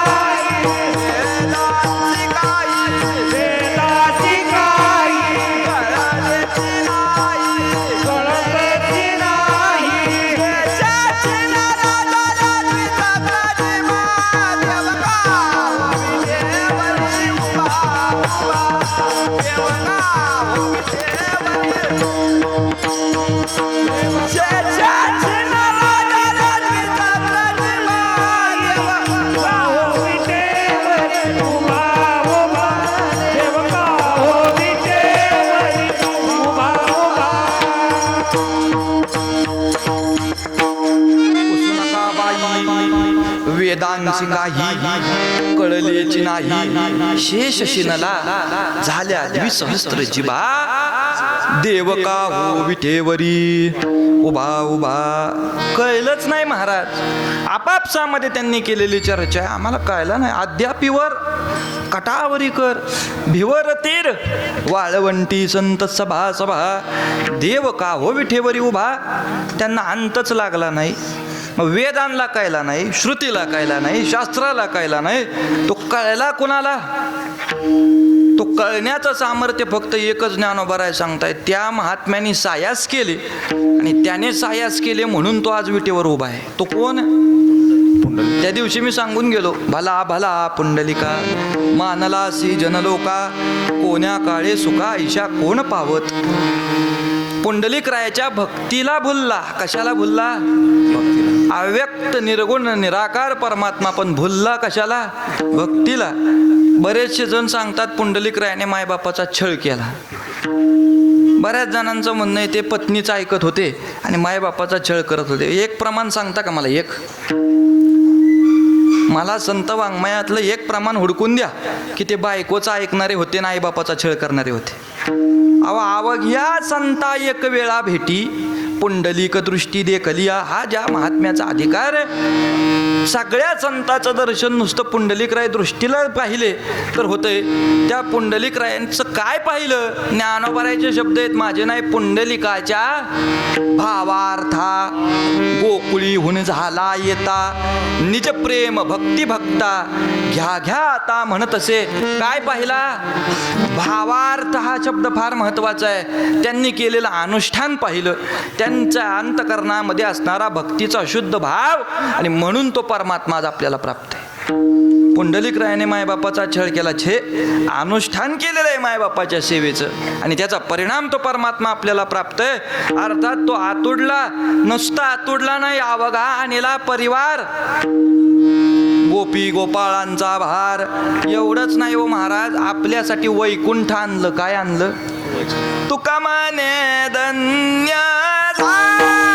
वेदाची गाई वेदाची गाई कळाची नाही कळतची नाही देशाची नाराजाची सगळ्याची महादेव गाव विठेवरी उभा उभा देव गाव विठेवरी देशाची नाराजाची सगळ्याची महादेव गाव विठेवरी उभा उभा देव गाव विठेवरी उभा उभा पुसू नका बाई वेदांची काही कळलेची नाही शेष शिनला झाल्या द्विसहस्त्र जिबा देव का हो विठेवरी उभा उभा कळलंच नाही महाराज आपापसामध्ये त्यांनी केलेली चर्चा आम्हाला कळलं नाही अद्यापीवर कटावरी कर भिवर तीर वाळवंटी संत सभा सभा देव का हो विठेवरी उभा त्यांना अंतच लागला नाही मग वेदांना कळला नाही श्रुतीला कळला नाही शास्त्राला कळला नाही तो कळला कुणाला तो कळण्याचं सामर्थ्य फक्त एकच ज्ञानोबा सांगताय त्या महात्म्याने सायास केले आणि त्याने सायास केले म्हणून तो आज विटेवर उभा आहे तो कोण त्या दिवशी मी सांगून गेलो भला भला पुंडलिका मानलासी जनलोका कोण्या काळे सुखा ईशा कोण पावत पुंडलिक रायाच्या भक्तीला भुलला कशाला भुलला भक्तीला अव्यक्त निर्गुण निराकार परमात्मा पण भुलला कशाला भक्तीला बरेचसे जण सांगतात पुंडलिक रायाने मायबापाचा छळ केला बऱ्याच जणांचं म्हणणं आहे ते पत्नीचं ऐकत होते आणि मायबापाचा छळ करत होते एक प्रमाण सांगता का मला एक मला संत वाङ्मयातलं एक प्रमाण हुडकून द्या की ते बायकोचं ऐकणारे होते ना आईबापाचा छळ करणारे होते अवघ्या संता एक वेळा भेटी पुंडलिक दृष्टी देखलिया हा ज्या महात्म्याचा अधिकार आहे सगळ्या संतांचं दर्शन नुसतं पुंडलिकराय दृष्टीला पाहिले तर होतंय त्या पुंडलिकरायांचं काय पाहिलं ज्ञानोबारायचे शब्द आहेत माझे नाही पुंडलिकाच्या भावार्था गोकुळीहून झाला येता निज प्रेम भक्ती भक्ता घ्या घ्या आता म्हणत असे काय पाहिला भावार्थ हा शब्द फार महत्वाचा आहे त्यांनी केलेलं अनुष्ठान पाहिलं त्यांच्या अंतकरणामध्ये असणारा भक्तीचा शुद्ध भाव आणि म्हणून तो परमात्मा आज आपल्याला प्राप्त आहे पुंडलिक रायाने मायबापाचा छळ केला छे अनुष्ठान केलेलं आहे मायबापाच्या सेवेचं आणि त्याचा परिणाम तो परमात्मा आपल्याला प्राप्त आहे अर्थात तो आतुडला नुसता आतुडला नाही अवघा आणला परिवार गोपी गोपाळांचा भार एवढंच नाही हो महाराज आपल्यासाठी वैकुंठ आणलं काय आणलं तुका माने धन्य झाले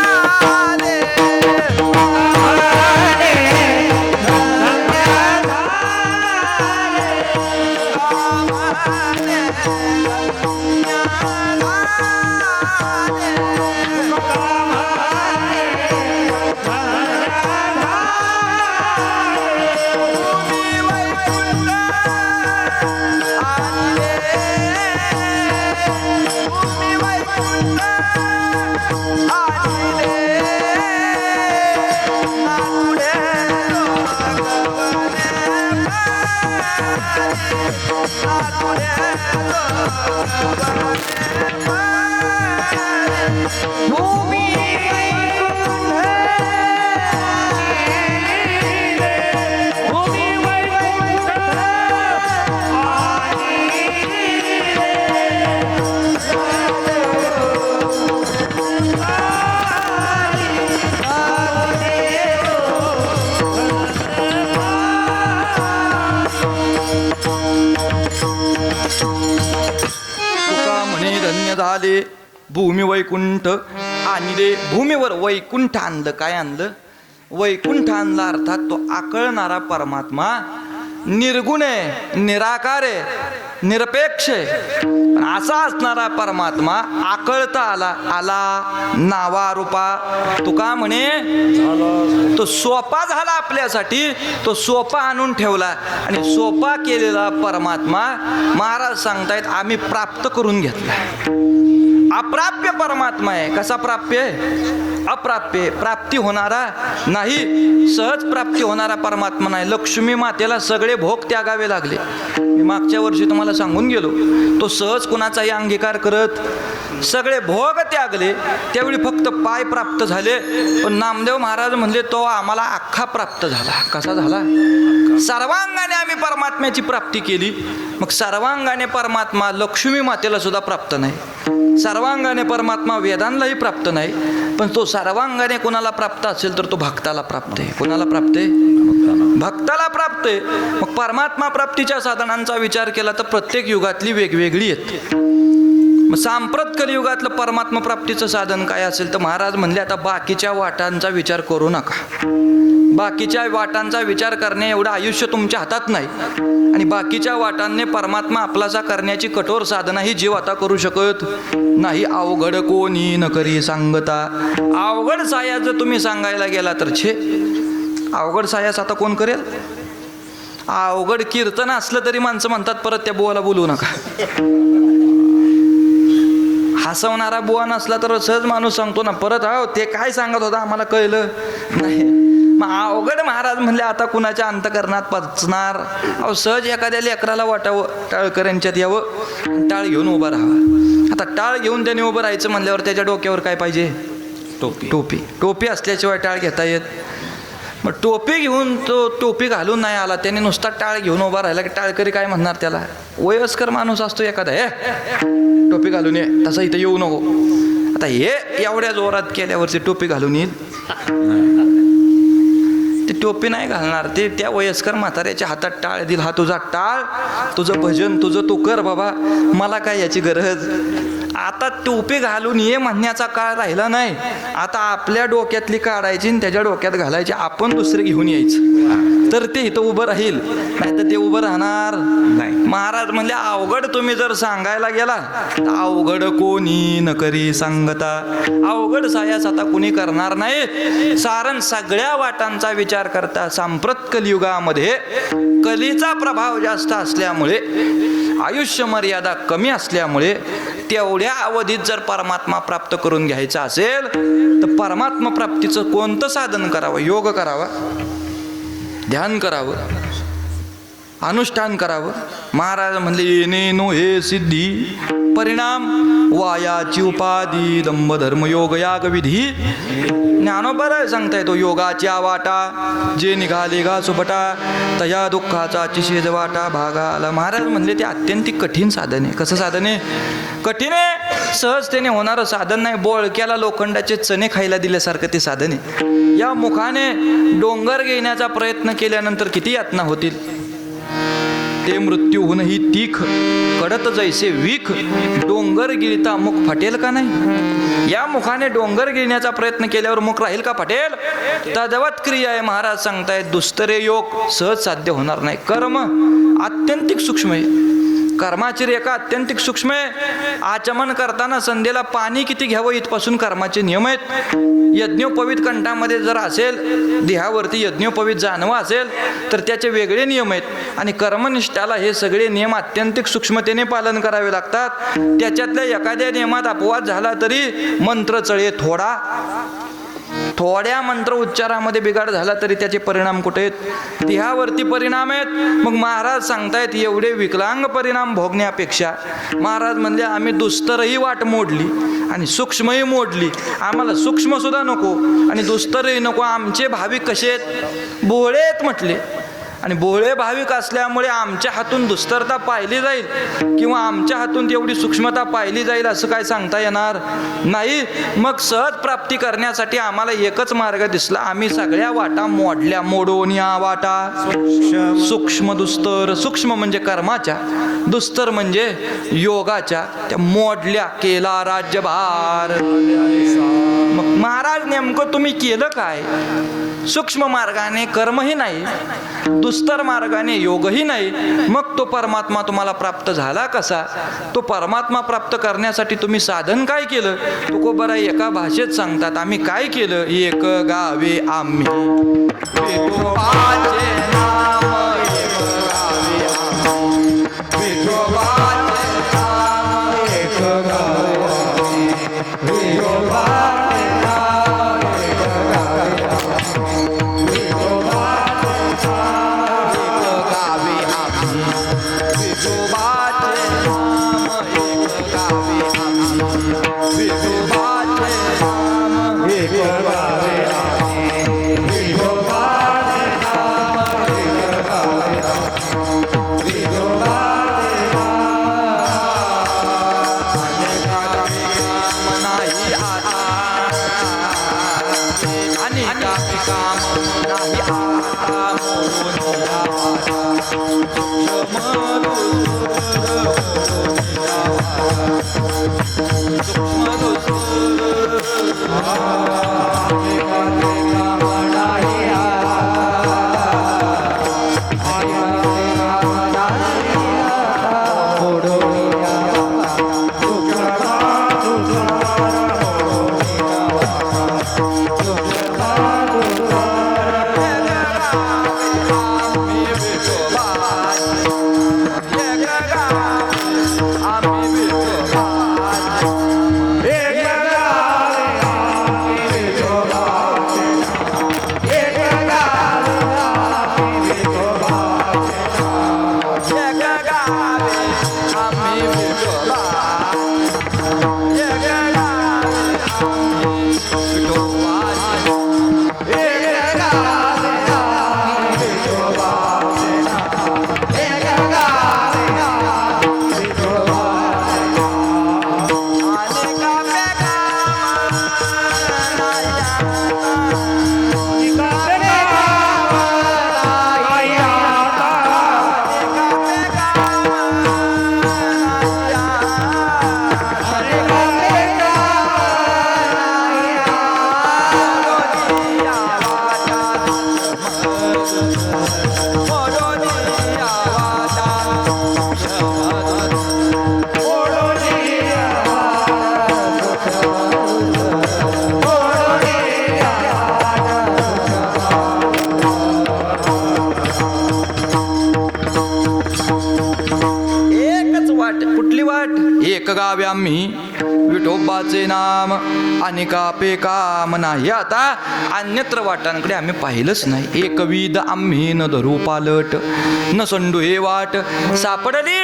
झाले भूमी वैकुंठ आणले भूमीवर वैकुंठ आणलं काय आणलं वैकुंठ आणला अर्थात तो आकळणारा परमात्मा निर्गुण आहे, निराकार आहे, निरपेक्ष आहे. पण असा असणारा परमात्मा आकळता आला नावा रूपा. तुका म्हणे तो सोपा झाला आपल्यासाठी, तो सोपा आणून ठेवला आणि सोपा केलेला परमात्मा महाराज सांगतायत आम्ही प्राप्त करून घेतला. अप्राप्य परमात्मा आहे. कसा प्राप्य आहे? अप्राप्य, प्राप्ती होणारा नाही, सहज प्राप्ती होणारा परमात्मा नाही. लक्ष्मी मातेला सगळे भोग त्यागावे लागले. मी मागच्या वर्षी तुम्हाला सांगून गेलो, तो सहज कुणाचाही अंगीकार करत सगळे भोग त्यागले. त्यावेळी फक्त पाय प्राप्त झाले. पण नामदेव महाराज म्हणले तो आम्हाला अख्खा प्राप्त झाला. कसा झाला? सर्वांगाने आम्ही परमात्म्याची प्राप्ती केली. मग सर्वांगाने परमात्मा लक्ष्मी मातेला सुद्धा प्राप्त नाही, सर्वांगाने परमात्मा वेदांनाही प्राप्त नाही. पण तो सर्वांगाने कोणाला प्राप्त असेल तर तो भक्ताला प्राप्त आहे. कोणाला प्राप्त आहे? भक्ताला प्राप्त आहे. मग परमात्मा प्राप्तीच्या साधनांचा विचार केला तर प्रत्येक युगातली वेगवेगळी आहेत. मग सांप्रत कलियुगातलं परमात्मा प्राप्तीचं साधन काय असेल तर महाराज म्हणले आता बाकीच्या वाटांचा विचार करू नका. बाकीच्या वाटांचा विचार करणे एवढं आयुष्य तुमच्या हातात नाही. आणि बाकीच्या वाटांनी परमात्मा आपलासा करण्याची कठोर साधना ही जीव आता करू शकत नाही. अवघड कोणी न करी सांगता. अवघड साया जर तुम्ही सांगायला गेला तर छे, अवघड सायास आता कोण करेल? अवघड कीर्तन असलं तरी माणसं म्हणतात परत त्या बुवाला बोलवू नका. हसवणारा बुवा नसला तर सहज माणूस सांगतो ना परत, हो ते काय सांगत होता आम्हाला कळलं नाही. मग अवघड महाराज म्हणले आता कुणाच्या अंतकरणात पचणार. अहो सहज एखाद्या लेकराला वाटावं टाळकऱ्यांच्यात यावं, टाळ घेऊन उभं राहावं. आता टाळ घेऊन त्याने उभं राहायचं म्हणल्यावर त्याच्या डोक्यावर काय पाहिजे? टोपी. टोपी टोपी असल्याशिवाय टाळ घेता येत. मग टोपी घेऊन तो टोपी घालून नाही आला, त्याने नुसता टाळ घेऊन उभा राहिला की टाळकरी काय म्हणणार त्याला? वयस्कर माणूस असतो एखादा, हे टोपी घालून ये, तसं इथं येऊ नको. आता हे एवढ्या जोरात केल्यावरती टोपी घालून येईल? ती टोपी नाही घालणार. ते त्या वयस्कर म्हाताऱ्याच्या हातात टाळ दिल, हा तुझा टाळ, तुझं भजन तुझं तू कर बाबा, मला काय याची गरज. आता टोपी घालून ये म्हणण्याचा काळ राहिला नाही. आता आपल्या डोक्यातली काढायची आणि त्याच्या डोक्यात घालायची, आपण दुसरे घेऊन यायचं, तर ते इथं उभं राहील, नाही तर ते उभं राहणार नाही. महाराज म्हणले अवघड तुम्ही जर सांगायला गेला तर अवघड कोणी न करी सांगता. अवघड सायास आता कुणी करणार नाही. सारण सगळ्या वाटांचा विचार करता सांप्रत कलियुगामध्ये कलीचा प्रभाव जास्त असल्यामुळे, आयुष्य मर्यादा कमी असल्यामुळे तेवढ्या अवधीत जर परमात्मा प्राप्त करून घ्यायचा असेल तर परमात्मा प्राप्तीचं कोणतं साधन करावं? योग करावा, ध्यान करावं, अनुष्ठान करावं. महाराज म्हणले येणे नो हे सिद्धी परिणाम वायाची उपाधी दंभ धर्म योग याग विधी. ज्ञानोबा सांगता येतो योगाच्या वाटा जे निघाले गा सुपटा तया दुःखाचा चिशेज वाटा भागाला. महाराज म्हणले ते अत्यंत कठीण साधन आहे. कसं साधन आहे? कठीण आहे, सहजतेने होणारं साधन नाही. बोळक्याला लोखंडाचे चणे खायला दिल्यासारखं ते साधन आहे. या मुखाने डोंगर घेण्याचा प्रयत्न केल्यानंतर किती यातना होतील. ते मृत्यूहूनही तीख कडत जैसे विख डोंगर गिळता मुख फटेल का नाही. या मुखाने डोंगर गिळण्याचा प्रयत्न केल्यावर मुख राहील का? फटेल. तद्वत क्रिया आहे. महाराज सांगतायत दुस्तरे योग सहज साध्य होणार नाही. कर्म आत्यंतिक सूक्ष्म आहे. कर्माची रेखा अत्यंतिक सूक्ष्म आहे. आचमन करताना संध्येला पाणी किती घ्यावं इथपासून कर्माचे नियम आहेत. यज्ञोपवीत कंठामध्ये जर असेल, देहावरती यज्ञोपवीत जाणवं असेल तर त्याचे वेगळे नियम आहेत. आणि कर्मनिष्ठाला हे सगळे नियम अत्यंतिक सूक्ष्मतेने पालन करावे लागतात. त्याच्यातल्या एखाद्या नियमात अपवाद झाला तरी मंत्र चळे थोड्या मंत्र उच्चारामध्ये बिघाड झाला तरी त्याचे परिणाम कुठे आहेत? देहावरती परिणाम आहेत. मग महाराज सांगतायत एवढे विकलांग परिणाम भोगण्यापेक्षा महाराज म्हणले आम्ही दुस्तरही वाट मोडली आणि सूक्ष्मही मोडली. आम्हाला सूक्ष्म सुद्धा नको आणि दुस्तरही नको. आमचे भाविक कसे आहेत? भोळे आहेत म्हटले. आणि भोळे भाविक असल्यामुळे आमच्या हातून दुस्तरता पाहिली जाईल किंवा आमच्या हातून तेवढी सूक्ष्मता पाहिली जाईल असं काय सांगता येणार नाही. मग सहज प्राप्ती करण्यासाठी आम्हाला एकच मार्ग दिसला. आम्ही सगळ्या वाटा मोडल्या. मोडून या वाटा सूक्ष्म दुस्तर. सूक्ष्म म्हणजे कर्माच्या, दुस्तर म्हणजे योगाच्या. त्या मोडल्या, केला राज्यभार. मग महाराज नेमकं तुम्ही केलं काय? सूक्ष्म मार्गाने कर्मही नाही, दुस्तर मार्गाने योगही नाही, मग तो परमात्मा तुम्हाला प्राप्त झाला कसा? तो परमात्मा प्राप्त करण्यासाठी तुम्ही साधन काय केलं? तुकोबाराई एका भाषेत सांगतात, आम्ही काय केलं? एक गावे आम्ही विठोबाचे नाम, एक गावे आम्ही विठोबाचे नाम, एक गावे आम्ही विठोबाचे नाम, एक गावे आम्ही विठोबाचे नाम, एक गावे आम्ही विठोबाचे नाम, एक गावे आम्ही विठोबाचे नाम, एक गावे एक गावे आम्ही विठोबाचे नाम, आणि कापे काम नाही. आता अन्यत्र वाटांकडे आम्ही पाहिलंच नाही. एकविध आम्ही न धरू पालट, न संडू हे वाट सापडली,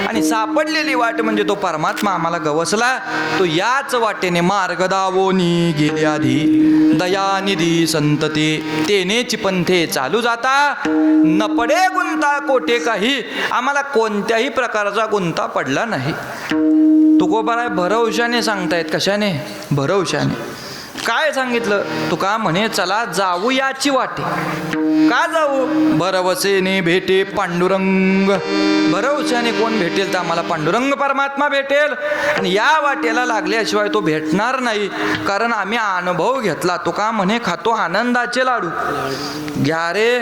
आणि सापडलेली वाट म्हणजे तो परमात्मा आम्हाला गवसला. तो याच वाटेने मार्ग दावोनी गेले आधी, दयानिधी संतते तेनेची पंथे चालू जाता. न पडे गुंता कोठे काही, आम्हाला कोणत्याही प्रकारचा गुंता पडला नाही. तुकोबाराय भरवशाने सांगतायत. कशाने? भरवशाने. काय सांगितलं? तुका म्हणे चला जाऊ याची वाटे. का जाऊ? भरवसेने भेटे पांडुरंग. भरवशाने कोण भेटेल? तर आम्हाला पांडुरंग परमात्मा भेटेल, आणि या वाटेला लागल्याशिवाय तो भेटणार नाही. कारण आम्ही अनुभव घेतला. तुका म्हणे खातो आनंदाचे लाडू. घ्या रे,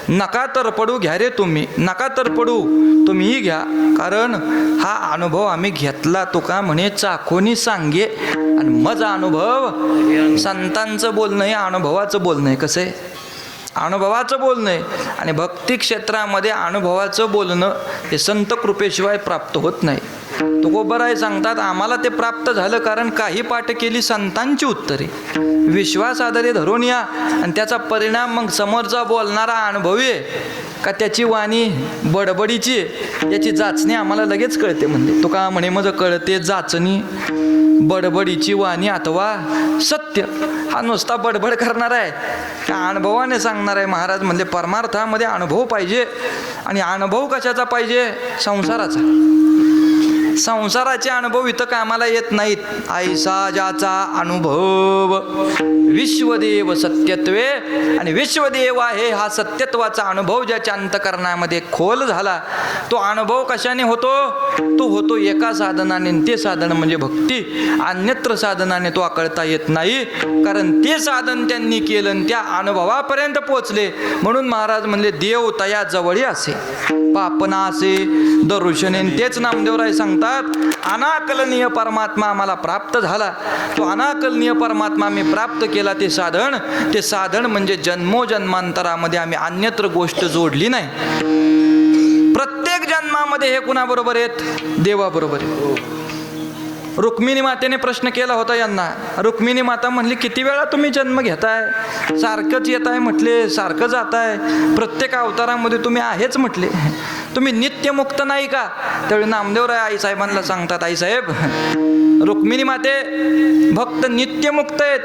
नका तर पडू, घ्या रे तुम्ही, नका तर पडू तुम्हीही घ्या. कारण हा अनुभव आम्ही घेतला. तुका म्हणे चाखोनी सांगे. आणि मजा अनुभव, संतांचं बोलणं हे अनुभवाचं बोलणं आहे. कसं आहे? अनुभवाचं बोलणं आहे. आणि भक्ती क्षेत्रामध्ये अनुभवाचं बोलणं हे संत कृपेशिवाय प्राप्त होत नाही. तुकोबाराय सांगतात आम्हाला ते प्राप्त झालं कारण काही पाठ केली संतांची उत्तरे, विश्वास आधारे धरून या. आणि त्याचा परिणाम मग समोरचा बोलणारा अनुभवी आहे का त्याची वाणी बडबडीची, याची जाचणी आम्हाला लगेच कळते. म्हणजे तुका म्हणे मग कळते जाचणी बडबडीची वाणी अथवा सत्य. हा नुसता बडबड करणार आहे त्या अनुभवाने सांगणार आहे. महाराज म्हणले परमार्थामध्ये अनुभव पाहिजे. आणि अनुभव कशाचा पाहिजे? संसाराचा. संसाराचे अनुभव इथं कामाला येत नाहीत. ऐसा ज्याचा अनुभव विश्वदेव सत्यत्वे, आणि विश्वदेव आहे हा सत्यत्वाचा अनुभव ज्याच्या अंतकरणामध्ये खोल झाला, तो अनुभव कशाने होतो? तो होतो एका साधनाने, ते साधन म्हणजे भक्ती. अन्यत्र साधनाने तो आकळता येत नाही, कारण ते साधन त्यांनी केलं आणि त्या अनुभवापर्यंत पोचले. म्हणून महाराज म्हणले देव तया जवळी असे पापना असे दर्शने. तेच नामदेवराय सांगतात, अनाकलनीय परमात्मा आम्हाला प्राप्त झाला. तो अनाकलनीय परमात्मा आम्ही प्राप्त केला. ते साधन म्हणजे जन्मोजन्मांतरामध्ये आम्ही अन्यत्र गोष्ट जोडली नाही. प्रत्येक जन्मामध्ये हे कुणाबरोबर आहेत? देवाबरोबर आहे. रुक्मिणी मातेने प्रश्न केला होता यांना. रुक्मिणी माता म्हणली, किती वेळा तुम्ही जन्म घेताय? सारखंच येत आहे म्हटले, सारखं जात आहे, प्रत्येक अवतारामध्ये तुम्ही आहेच म्हटले, तुम्ही नित्यमुक्त नाही का? त्यावेळी नामदेवराय आईसाहेबांना सांगतात, आईसाहेब रुक्मिणी माते भक्त नित्यमुक्त आहेत.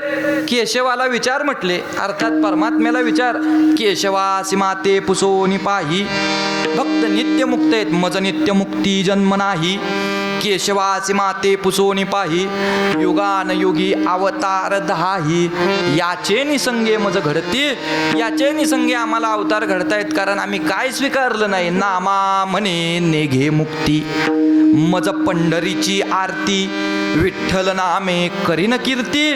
केशवाला विचार म्हटले, अर्थात परमात्म्याला विचार. केशवासी माते पुसोनी पाही, भक्त नित्यमुक्त आहेत. मज नित्यमुक्ती जन्म नाही. केशवासी माते पुसोनी पाही, युगान युगी अवतार दहाही. याचे निसंगे मज घडती, याचे निसंगे आम्हाला अवतार घडतायत, कारण आम्ही काय स्वीकारलं नाही. नामा म्हणे नेघे मुक्ती, मज पंढरीची आरती. विठ्ठल नामे करीन कीर्ती,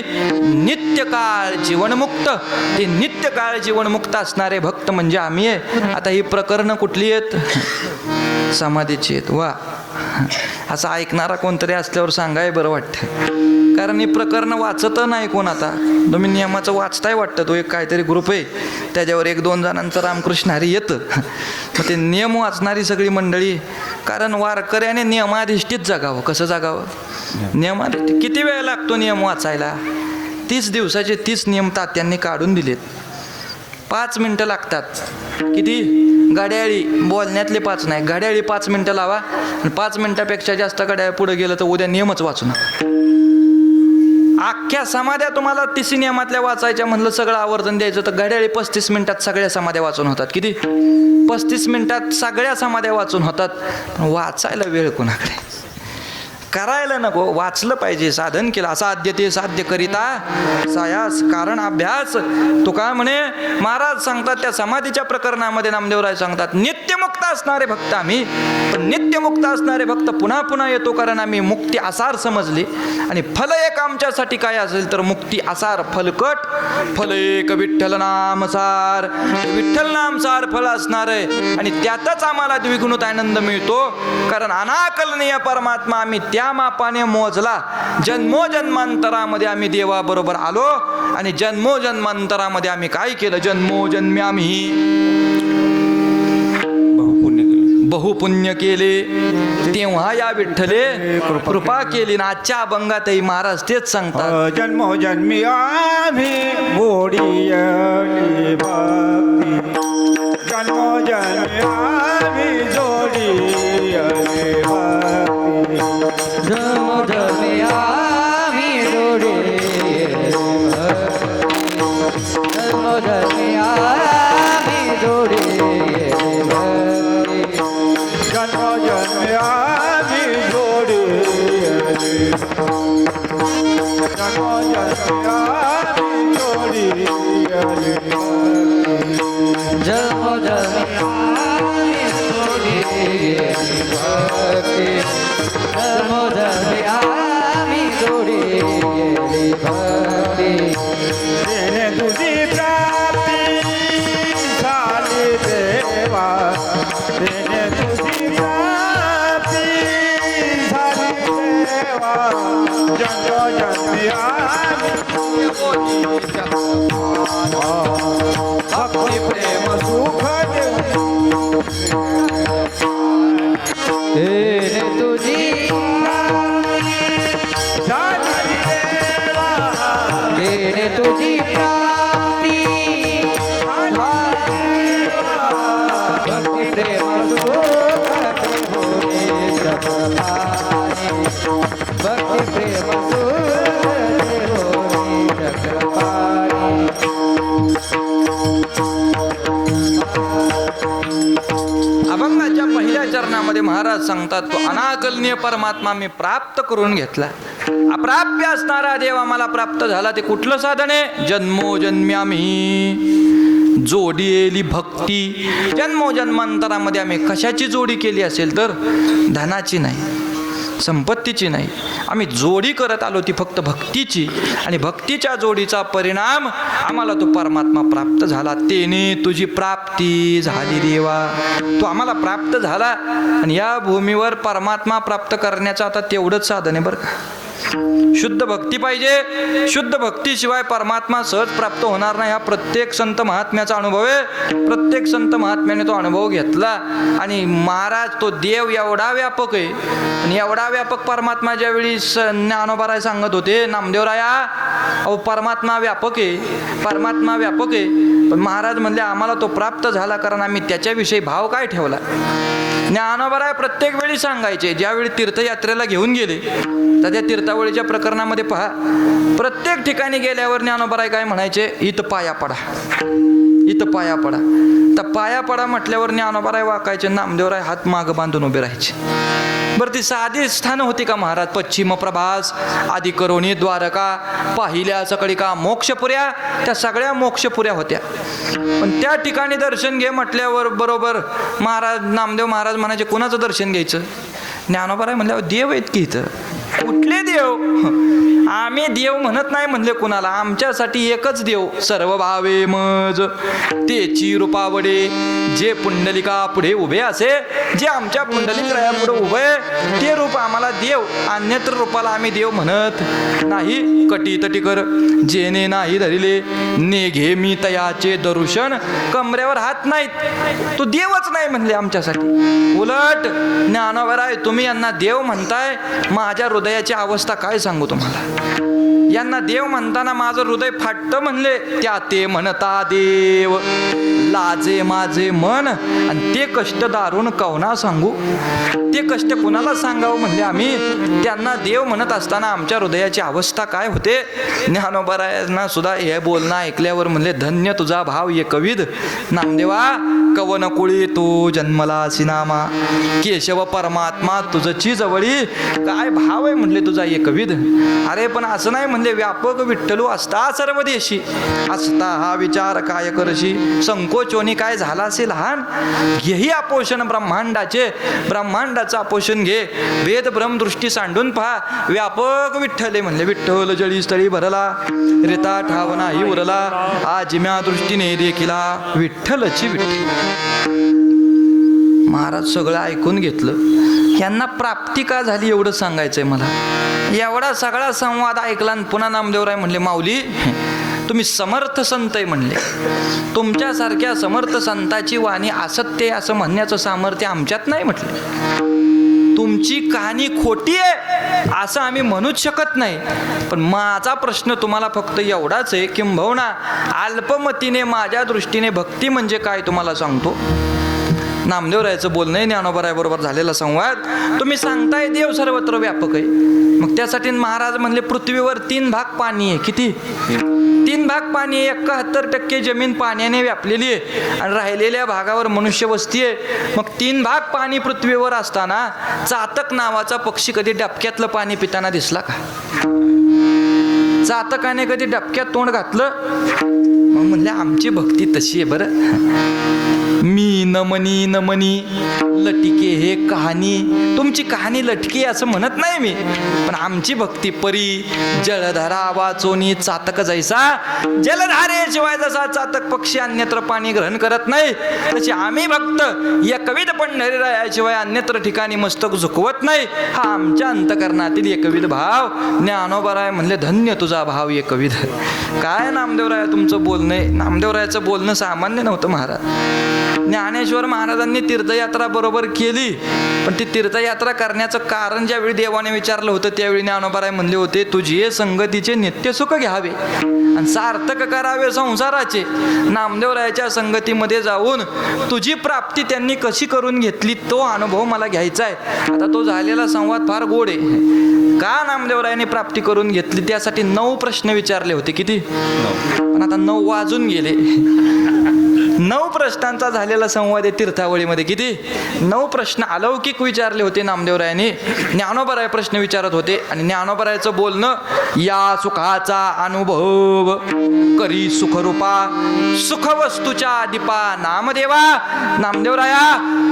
नित्यकाळ जीवनमुक्त. ते नित्यकाळ जीवनमुक्त असणारे भक्त म्हणजे आम्ही आहे. आता ही प्रकरणं कुठली आहेत? समाधीची आहेत. वा, असं ऐकणारा कोणतरी असल्यावर सांगाय बरं वाटतं, कारण ही प्रकरणं वाचत नाही कोण. आता तुम्ही नियमाचं वाचताय वाटतं, तो एक काहीतरी ग्रुप आहे, त्याच्यावर 1-2 जणांचं रामकृष्ण हरी येतं. मग ते नियम वाचणारी सगळी मंडळी, कारण वारकऱ्याने नियमाधिष्ठित जगावं. कसं जगावं? नियमाधिष्ठित. किती वेळ लागतो नियम वाचायला? 30 दिवसाचे 30 नियम तात्यांनी काढून दिलेत. 5 मिनटं लागतात. किती? घड्याळी बोलण्यातले 5 नाही, घड्याळी 5 मिनटं लावा, आणि 5 मिनटापेक्षा जास्त घड्याळ पुढे गेलं तर उद्या नियमच वाचू नका. अख्ख्या समाध्या तुम्हाला 30 नियमातल्या वाचायच्या म्हणलं, सगळं आवर्तन द्यायचं तर घड्याळी 35 मिनिटात सगळ्या समाध्या वाचून होतात. किती? 35 मिनिटात सगळ्या समाध्या वाचून होतात. पण वाचायला वेळ कोणाकडे? करायला नको, वाचलं पाहिजे, साधन केलं. असा आद्य ते साध्य करिता सायास कारण अभ्यास. तो काय म्हणे महाराज सांगतात त्या समाधीच्या प्रकरणामध्ये, नामदेवराय सांगतात, नित्यमुक्त असणारे भक्त आम्ही. पण नित्यमुक्त असणारे भक्त पुन्हा पुन्हा येतो, कारण आम्ही मुक्ती आसार समजले. आणि फल एक आमच्यासाठी काय असेल तर मुक्ती आसार, फलकट. फल एक विठ्ठल नामसार, विठ्ठल नामसार फल असणार आहे. आणि त्यातच आम्हाला द्विगुणित आनंद मिळतो, कारण अनाकलनीय परमात्मा आम्ही त्या मापाने मोजला. जन्मोजन्मांतरामध्ये आम्ही देवाबरोबर आलो, आणि जन्मोजन्मांतरामध्ये आम्ही काय केलं? जन्मोजन्मी आम्ही बहुपुण्य केले, तेव्हा या विठ्ठले कृपा केली. ना आजच्या अभंगातही महाराज तेच सांगतात, जन्मोजन्मी आम्ही जोडियली भक्ती, जन्मोजन्मी आम्ही जोडियली भक्ती, जन्मोजन्मी आम्ही जोडले जन्मोजन्मी आम्ही जोडले जन्मोजन्मी आम्ही जोडियली, जन्मोजन्मी आम्ही जोडियली भक्ती, जन्मोजन्मी आम्ही जोडले भक्ती, जन्मोजन्मी आम्ही जोडले भक्ती. तेने तुझी प्राप्ती झाली देवा, तेने तुझी प्राप्ती झाली देवा, जन्मोजन्मी आम्ही भक्ती प्रेम सुख देऊ. तेने तुझी झाली देवा, तेने तुझी प्राप्ती भक्ती प्रेम सुख होणे चक्रपाणी, भक्ती प्रेम सुख होणे चक्रपाणी. अभंगाच्या पहिल्या चरणामध्ये महाराज सांगतात, सांगतात तो अनाकलनीय परमात्मा मी प्राप्त करून घेतला. अप्राप्य असणारा देव आम्हाला प्राप्त झाला. ते कुठलं साधन आहे? जन्मोजन्मी आम्ही जोडी येली भक्ती. जन्मोजन्मांतरामध्ये आम्ही कशाची जोडी केली असेल तर धनाची नाही, संपत्तीची नाही. आम्ही जोडी करत आलो ती फक्त भक्तीची. आणि भक्तीच्या जोडीचा परिणाम आम्हाला तो परमात्मा प्राप्त झाला. तेने तुझी प्राप्ती झाली देवा. तो आम्हाला प्राप्त झाला. आणि या भूमीवर परमात्मा प्राप्त करण्याचं आता तेवढंच साधन आहे बरं का. शुद्ध भक्ती पाहिजे. शुद्ध भक्तीशिवाय परमात्मा सहज प्राप्त होणार नाही. हा प्रत्येक संत महात्म्याचा अनुभव आहे. प्रत्येक संत महात्म्याने तो अनुभव घेतला. आणि महाराज तो देव एवढा व्यापक आहे. आणि एवढा व्यापक परमात्मा ज्यावेळी ज्ञानोबाराय सांगत होते, नामदेवराया अहो परमात्मा व्यापक आहे, परमात्मा व्यापक आहे. पण महाराज म्हणले आम्हाला तो प्राप्त झाला कारण आम्ही त्याच्याविषयी भाव काय ठेवला. ज्ञानोबाराय प्रत्येक वेळी सांगायचे. ज्यावेळी तीर्थयात्रेला घेऊन गेले तर त्या तीर्थावळीच्या प्रकरणामध्ये पहा, प्रत्येक ठिकाणी गेल्यावर ज्ञानोबाराय काय म्हणायचे? इथं पाया पडा, इथं पाया पडा. तर पाया पडा म्हटल्यावर ज्ञानोबाराय वाकायचे, नामदेवराय हात मागं बांधून उभे राहायचे. बरं ती साधी स्थानं होती का महाराज? पश्चिम प्रभास, आदि करोनी, द्वारका, पाहिल्या सकाळी का मोक्षपुऱ्या, त्या सगळ्या मोक्षपुऱ्या होत्या. पण त्या ठिकाणी दर्शन घे म्हटल्यावर बरोबर महाराज नामदेव महाराज म्हणायचे कुणाचं दर्शन घ्यायचं? ज्ञानोबाराय म्हणल्यावर देव आहेत की इथं. कुठले देव? आम्ही देव म्हणत नाही म्हणले कुणाला. आमच्यासाठी एकच देव. सर्व भावे मज तेची रूपावडे. जे पुंडलिका पुढे उभे असे, जे आमच्या पुंडलिक राया पुढे उभे ते रूप आम्हाला देव. अन्यत्र रूपाला आम्ही देव म्हणत नाही. कटी तटीकर जेने नाही धरिले नेघे मी तयाचे दर्शन. कमरेवर हात नाहीत, तो देवच नाही म्हणले आमच्यासाठी. उलट ज्ञानोबाराय तुम्ही यांना देव म्हणताय, माझ्या हृदयाची अवस्था काय सांगू तुम्हाला. यांना देव म्हणताना माझं हृदय फाटतं म्हणले. त्या ते म्हणता देव लाजे माझे मन. आणि ते कष्ट दारुण कवना सांगू. ते कष्ट कुणाला सांगावं म्हणले आम्ही. त्यांना देव म्हणत असताना आमच्या हृदयाची अवस्था काय होते. ज्ञानोबारायांना सुद्धा हे बोलणं ऐकल्यावर म्हणले धन्य तुझा भाव एकविध. नामदेवा कवन कुळी तू जन्मला सिनामा. केशव परमात्मा तुझची जवळी. काय भाव आहे म्हणले तुझा एकविध. अरे पण असं नाही म्हणले व्यापक विठ्ठलू असता सर्व देशी. असता हा विचार काय करशी. संकोचोनी काय झाला असे लहान. हेही आपोषण ब्रह्मांडाचे. ब्रह्मांडाचं आपोषण घे. वेद ब्रह्मदृष्टी सांडून पहा. व्यापक विठ्ठल म्हणले. विठ्ठल जळी स्थळी भरला रिता ठाव नाही उरला. आजिम्या दृष्टीने देखिला विठ्ठलची विठ्ठल. महाराज सगळं ऐकून घेतलं. यांना प्राप्ती का झाली एवढं सांगायचंय मला. एवढा सगळा संवाद ऐकला आणि पुन्हा नामदेवराय म्हणले माऊली तुम्ही समर्थ संत आहे म्हणले. तुमच्यासारख्या समर्थ संताची वाणी असत्य असं म्हणण्याचं सामर्थ्य आमच्यात नाही म्हटलं. तुमची कहाणी खोटी आहे असं आम्ही म्हणूच शकत नाही. पण माझा प्रश्न तुम्हाला फक्त एवढाच आहे किंबहुना अल्पमतीने माझ्या दृष्टीने भक्ती म्हणजे काय तुम्हाला सांगतो. नामदेवरायाचं बोलणं आहे ज्ञानोबारायाबरोबर झालेला संवाद. तुम्ही सांगताय देव सर्वत्र व्यापक आहे. मग त्यासाठी महाराज म्हणले पृथ्वीवर 3 भाग पाणी आहे. किती? 3 भाग पाणी आहे. 71% जमीन पाण्याने व्यापलेली आहे आणि राहिलेल्या भागावर मनुष्य वस्ती आहे. मग 3 भाग पाणी पृथ्वीवर असताना चातक नावाचा पक्षी कधी डबक्यातलं पाणी पिताना दिसला का? चातकाने कधी डबक्यात तोंड घातलं? मग म्हणले आमची भक्ती तशी आहे बरं. मी नमनी नमनी लटिके हे कहाणी. तुमची कहाणी लटकी असं म्हणत नाही मी. पण आमची भक्ती परी जलधारा वाचोनी चातक जैसा. जलधारेशिवाय जसा चातक पक्षी अन्यत्र पाणी ग्रहण करत नाही तशी आम्ही भक्त एकविध पंढरीरायाशिवाय अन्यत्र ठिकाणी मस्तक झुकवत नाही. हा आमच्या अंतकरणातील एकविध भाव. ज्ञानोबाराय म्हणले धन्य तुझा भाव एकविध. काय नामदेवराय तुमचं बोलणं आहे. नामदेवरायाचं बोलणं सामान्य नव्हतं महाराज. ज्ञानेश्वर महाराजांनी तीर्थयात्रा बरोबर केली. पण ती तीर्थयात्रा करण्याचं कारण ज्यावेळी देवाने विचारलं होतं त्यावेळी ज्ञानोबाराय म्हणले होते तुझे संगतीचे नित्यसुख घ्यावे आणि सार्थक करावे संसाराचे. नामदेवरायाच्या संगतीमध्ये जाऊन तुझी प्राप्ती त्यांनी कशी करून घेतली तो अनुभव मला घ्यायचा आहे. आता तो झालेला संवाद फार गोड आहे. का नामदेवरायाने प्राप्ती करून घेतली त्यासाठी 9 प्रश्न विचारले होते. किती? पण आता 9 वाजून गेले. 9 प्रश्नांचा झालेला संवाद आहे तीर्थावळीमध्ये. किती? 9 प्रश्न अलौकिक विचारले होते नामदेवरायांनी. ज्ञानोबराय प्रश्न विचारत होते आणि ज्ञानोबरायचं बोलणं, या सुखाचा अनुभव करी सुखरूपा सुखवस्तूच्या दीपा नामदेवा. नामदेवराया,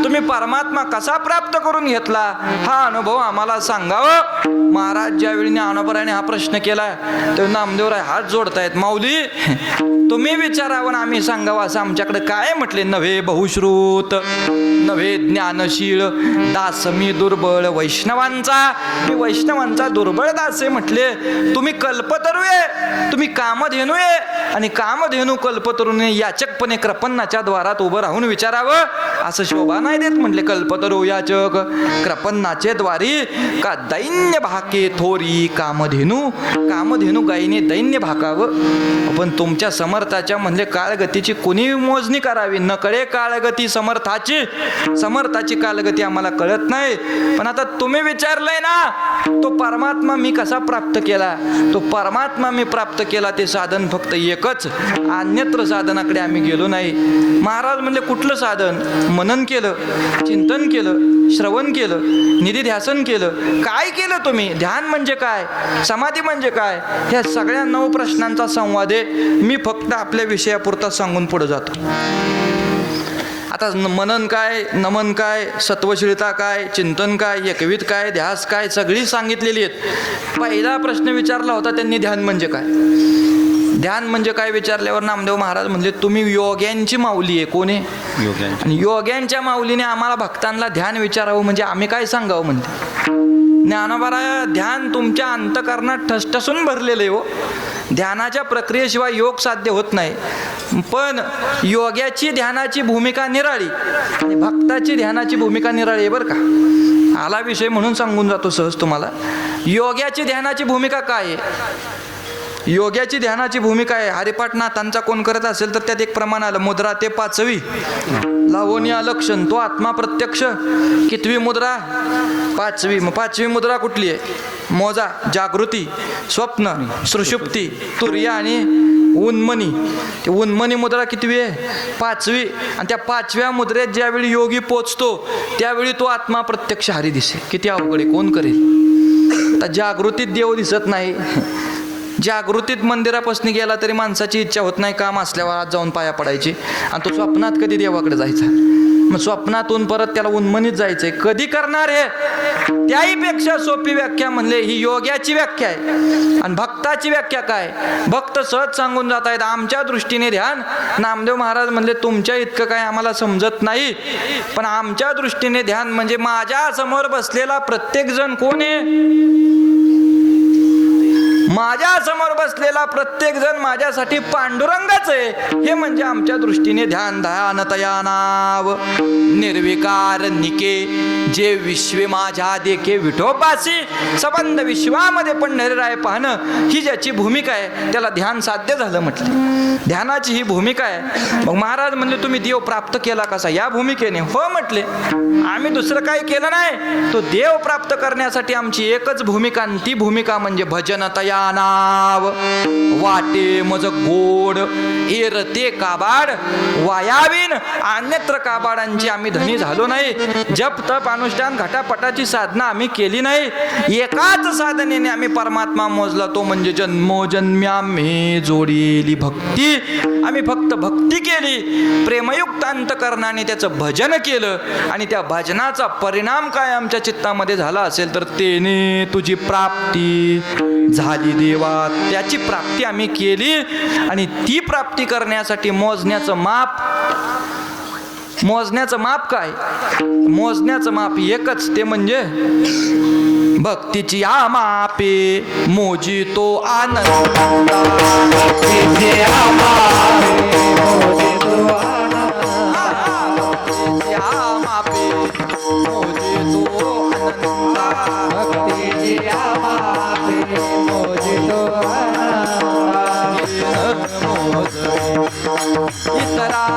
तुम्ही परमात्मा कसा प्राप्त करून घेतला हा अनुभव आम्हाला सांगावं. महाराज ज्यावेळी ज्ञानोबरायाने हा प्रश्न केला तर नामदेवराय हात जोडतायत. माऊली, तुम्ही विचारावं ना आम्ही सांगावं असं आमच्याकडे काय म्हटले? नव्हे बहुश्रुत नव्हे ज्ञानशील दास मी दुर्बळ वैष्णवांचा, मी वैष्णवांचा दुर्बळ दास आहे म्हटले. तुम्ही कल्पतरू आहे, तुम्ही कामधेनू आहे आणि कामधेनू कल्पतरूने याचकपणे कृपन्नाच्या द्वारात उभं राहून विचारावं असं शोभा नाही देत म्हटले. कल्पतरू याचक कृपन्नाचे द्वारी का दैन्य भाके थोरी कामधेनू, कामधेनू गायीने दैन्य भाकावं. पण तुमच्या समर्थाच्या म्हणले काळगतीची कोणी मोजणी करावी? न कळे काळगती समर्थाची, समर्थाची कालगती आम्हाला कळत नाही. पण आता तुम्ही विचारलंय ना, तो परमात्मा मी कसा प्राप्त केला? तो परमात्मा मी प्राप्त केला ते साधन फक्त एकच, अन्यत्र साधनाकडे आम्ही गेलो नाही. महाराज म्हणले कुठलं साधन? मनन केलं, चिंतन केलं, श्रवण केलं, निधी ध्यासन केलं. काय केलं तुम्ही? ध्यान म्हणजे काय? समाधी म्हणजे काय? ह्या सगळ्या 9 प्रश्नांचा संवाद आहे. मी फक्त आपल्या विषयापुरता सांगून पुढे जातो. आता मनन काय, नमन काय, सत्वशीलता काय, चिंतन काय, एकविध काय, ध्यास काय, सगळी सांगितलेली आहेत. पहिला प्रश्न विचारला होता त्यांनी, ध्यान म्हणजे काय? ध्यान म्हणजे काय विचारल्यावर नामदेव महाराज म्हणले, तुम्ही योग्यांची माऊली आहे. कोण आहे? योग्यांची. आणि योग्यांच्या माऊलीने आम्हाला भक्तांना ध्यान विचारावं म्हणजे आम्ही काय सांगावं म्हणते. ज्ञानोबराया, ध्यान तुमच्या अंतःकरणात ठसठसून भरलेलं आहे हो. ध्यानाच्या प्रक्रियेशिवाय योग साध्य होत नाही. पण योग्याची ध्यानाची भूमिका निराळी आणि भक्ताची ध्यानाची भूमिका निराळी आहे बरं का. आला विषय म्हणून सांगून जातो सहज तुम्हाला. योग्याची ध्यानाची भूमिका काय आहे? योग्याची ध्यानाची भूमिका आहे, हरिपाठ नाथांचा कोण करत असेल तर त्यात एक प्रमाण आलं, मुद्रा ते 5वी, लावण्या लक्षण तो आत्मा प्रत्यक्ष. कितवी मुद्रा? 5वी. मग 5वी मुद्रा कुठली आहे? मोजा, जागृती, स्वप्न, सुषुप्ती, तुर्य आणि उन्मनी. ते उन्मनी मुद्रा कितवी आहे? 5वी. आणि त्या 5व्या मुद्रेत ज्यावेळी योगी पोचतो त्यावेळी तो आत्मा प्रत्यक्ष हरी दिसे. किती अवघड आहे, कोण करेल? आता जागृतीत देव दिसत नाही. जागृतीत मंदिरापासून गेला तरी माणसाची इच्छा होत नाही काम असल्यावर आज जाऊन पाया पडायची. आणि तो स्वप्नात कधी देवाकडे जायचा? मग स्वप्नातून परत त्याला उन्मनीत जायचंय. कधी करणार हे? त्याहीपेक्षा सोपी व्याख्या म्हणले ही योग्याची व्याख्या आहे. आणि भक्ताची व्याख्या काय? भक्त सहज सांगून जात आहेत, आमच्या दृष्टीने ध्यान. नामदेव महाराज म्हणले तुमच्या इतकं काय आम्हाला समजत नाही, पण आमच्या दृष्टीने ध्यान म्हणजे माझ्या समोर बसलेला प्रत्येक जण कोण आहे? माझ्या समोर बसलेला प्रत्येक जण माझ्यासाठी पांडुरंगाच आहे. हे म्हणजे आमच्या दृष्टीने ध्यान. ध्यानतया नाव निर्विकार निके, जे विश्वे माझ्या देखे विठोबासी, संबंध विश्वामध्ये पंढरीराय पाहणं ही ज्याची भूमिका आहे त्याला ध्यान साध्य झालं म्हटले. ध्यानाची ही भूमिका आहे. मग महाराज म्हणले तुम्ही देव प्राप्त केला कसा? या भूमिकेने. हो म्हटले, आम्ही दुसरं काही केलं नाही. तो देव प्राप्त करण्यासाठी आमची एकच भूमिका, आणि ती भूमिका म्हणजे भजनतया नाव. वाटे मज गोड एरते काबाड वायावीन, अन्यत्र काबाडांची आम्ही धनी झालो नाही. जप तप अनुष्ठान घटापटाची साधना आम्ही केली नाही. एकाच साधनेने आम्ही परमात्मा मोजला, तो म्हणजे जन्मोजन्म्या आम्ही जोडीली भक्ती. आम्ही फक्त भक्ती केली, प्रेमयुक्त अंतकरणाने त्याचं भजन केलं. आणि त्या भजनाचा परिणाम काय आमच्या चित्तामध्ये झाला असेल तर तेने तुझी प्राप्ती झाली देवा. त्याची प्राप्ती आम्ही केली. आणि ती प्राप्ती करण्यासाठी मोजण्याचं माप काय? मोजण्याचं माप एकच, ते म्हणजे भक्तीची या मापे मोजी तो आनंद. इतरा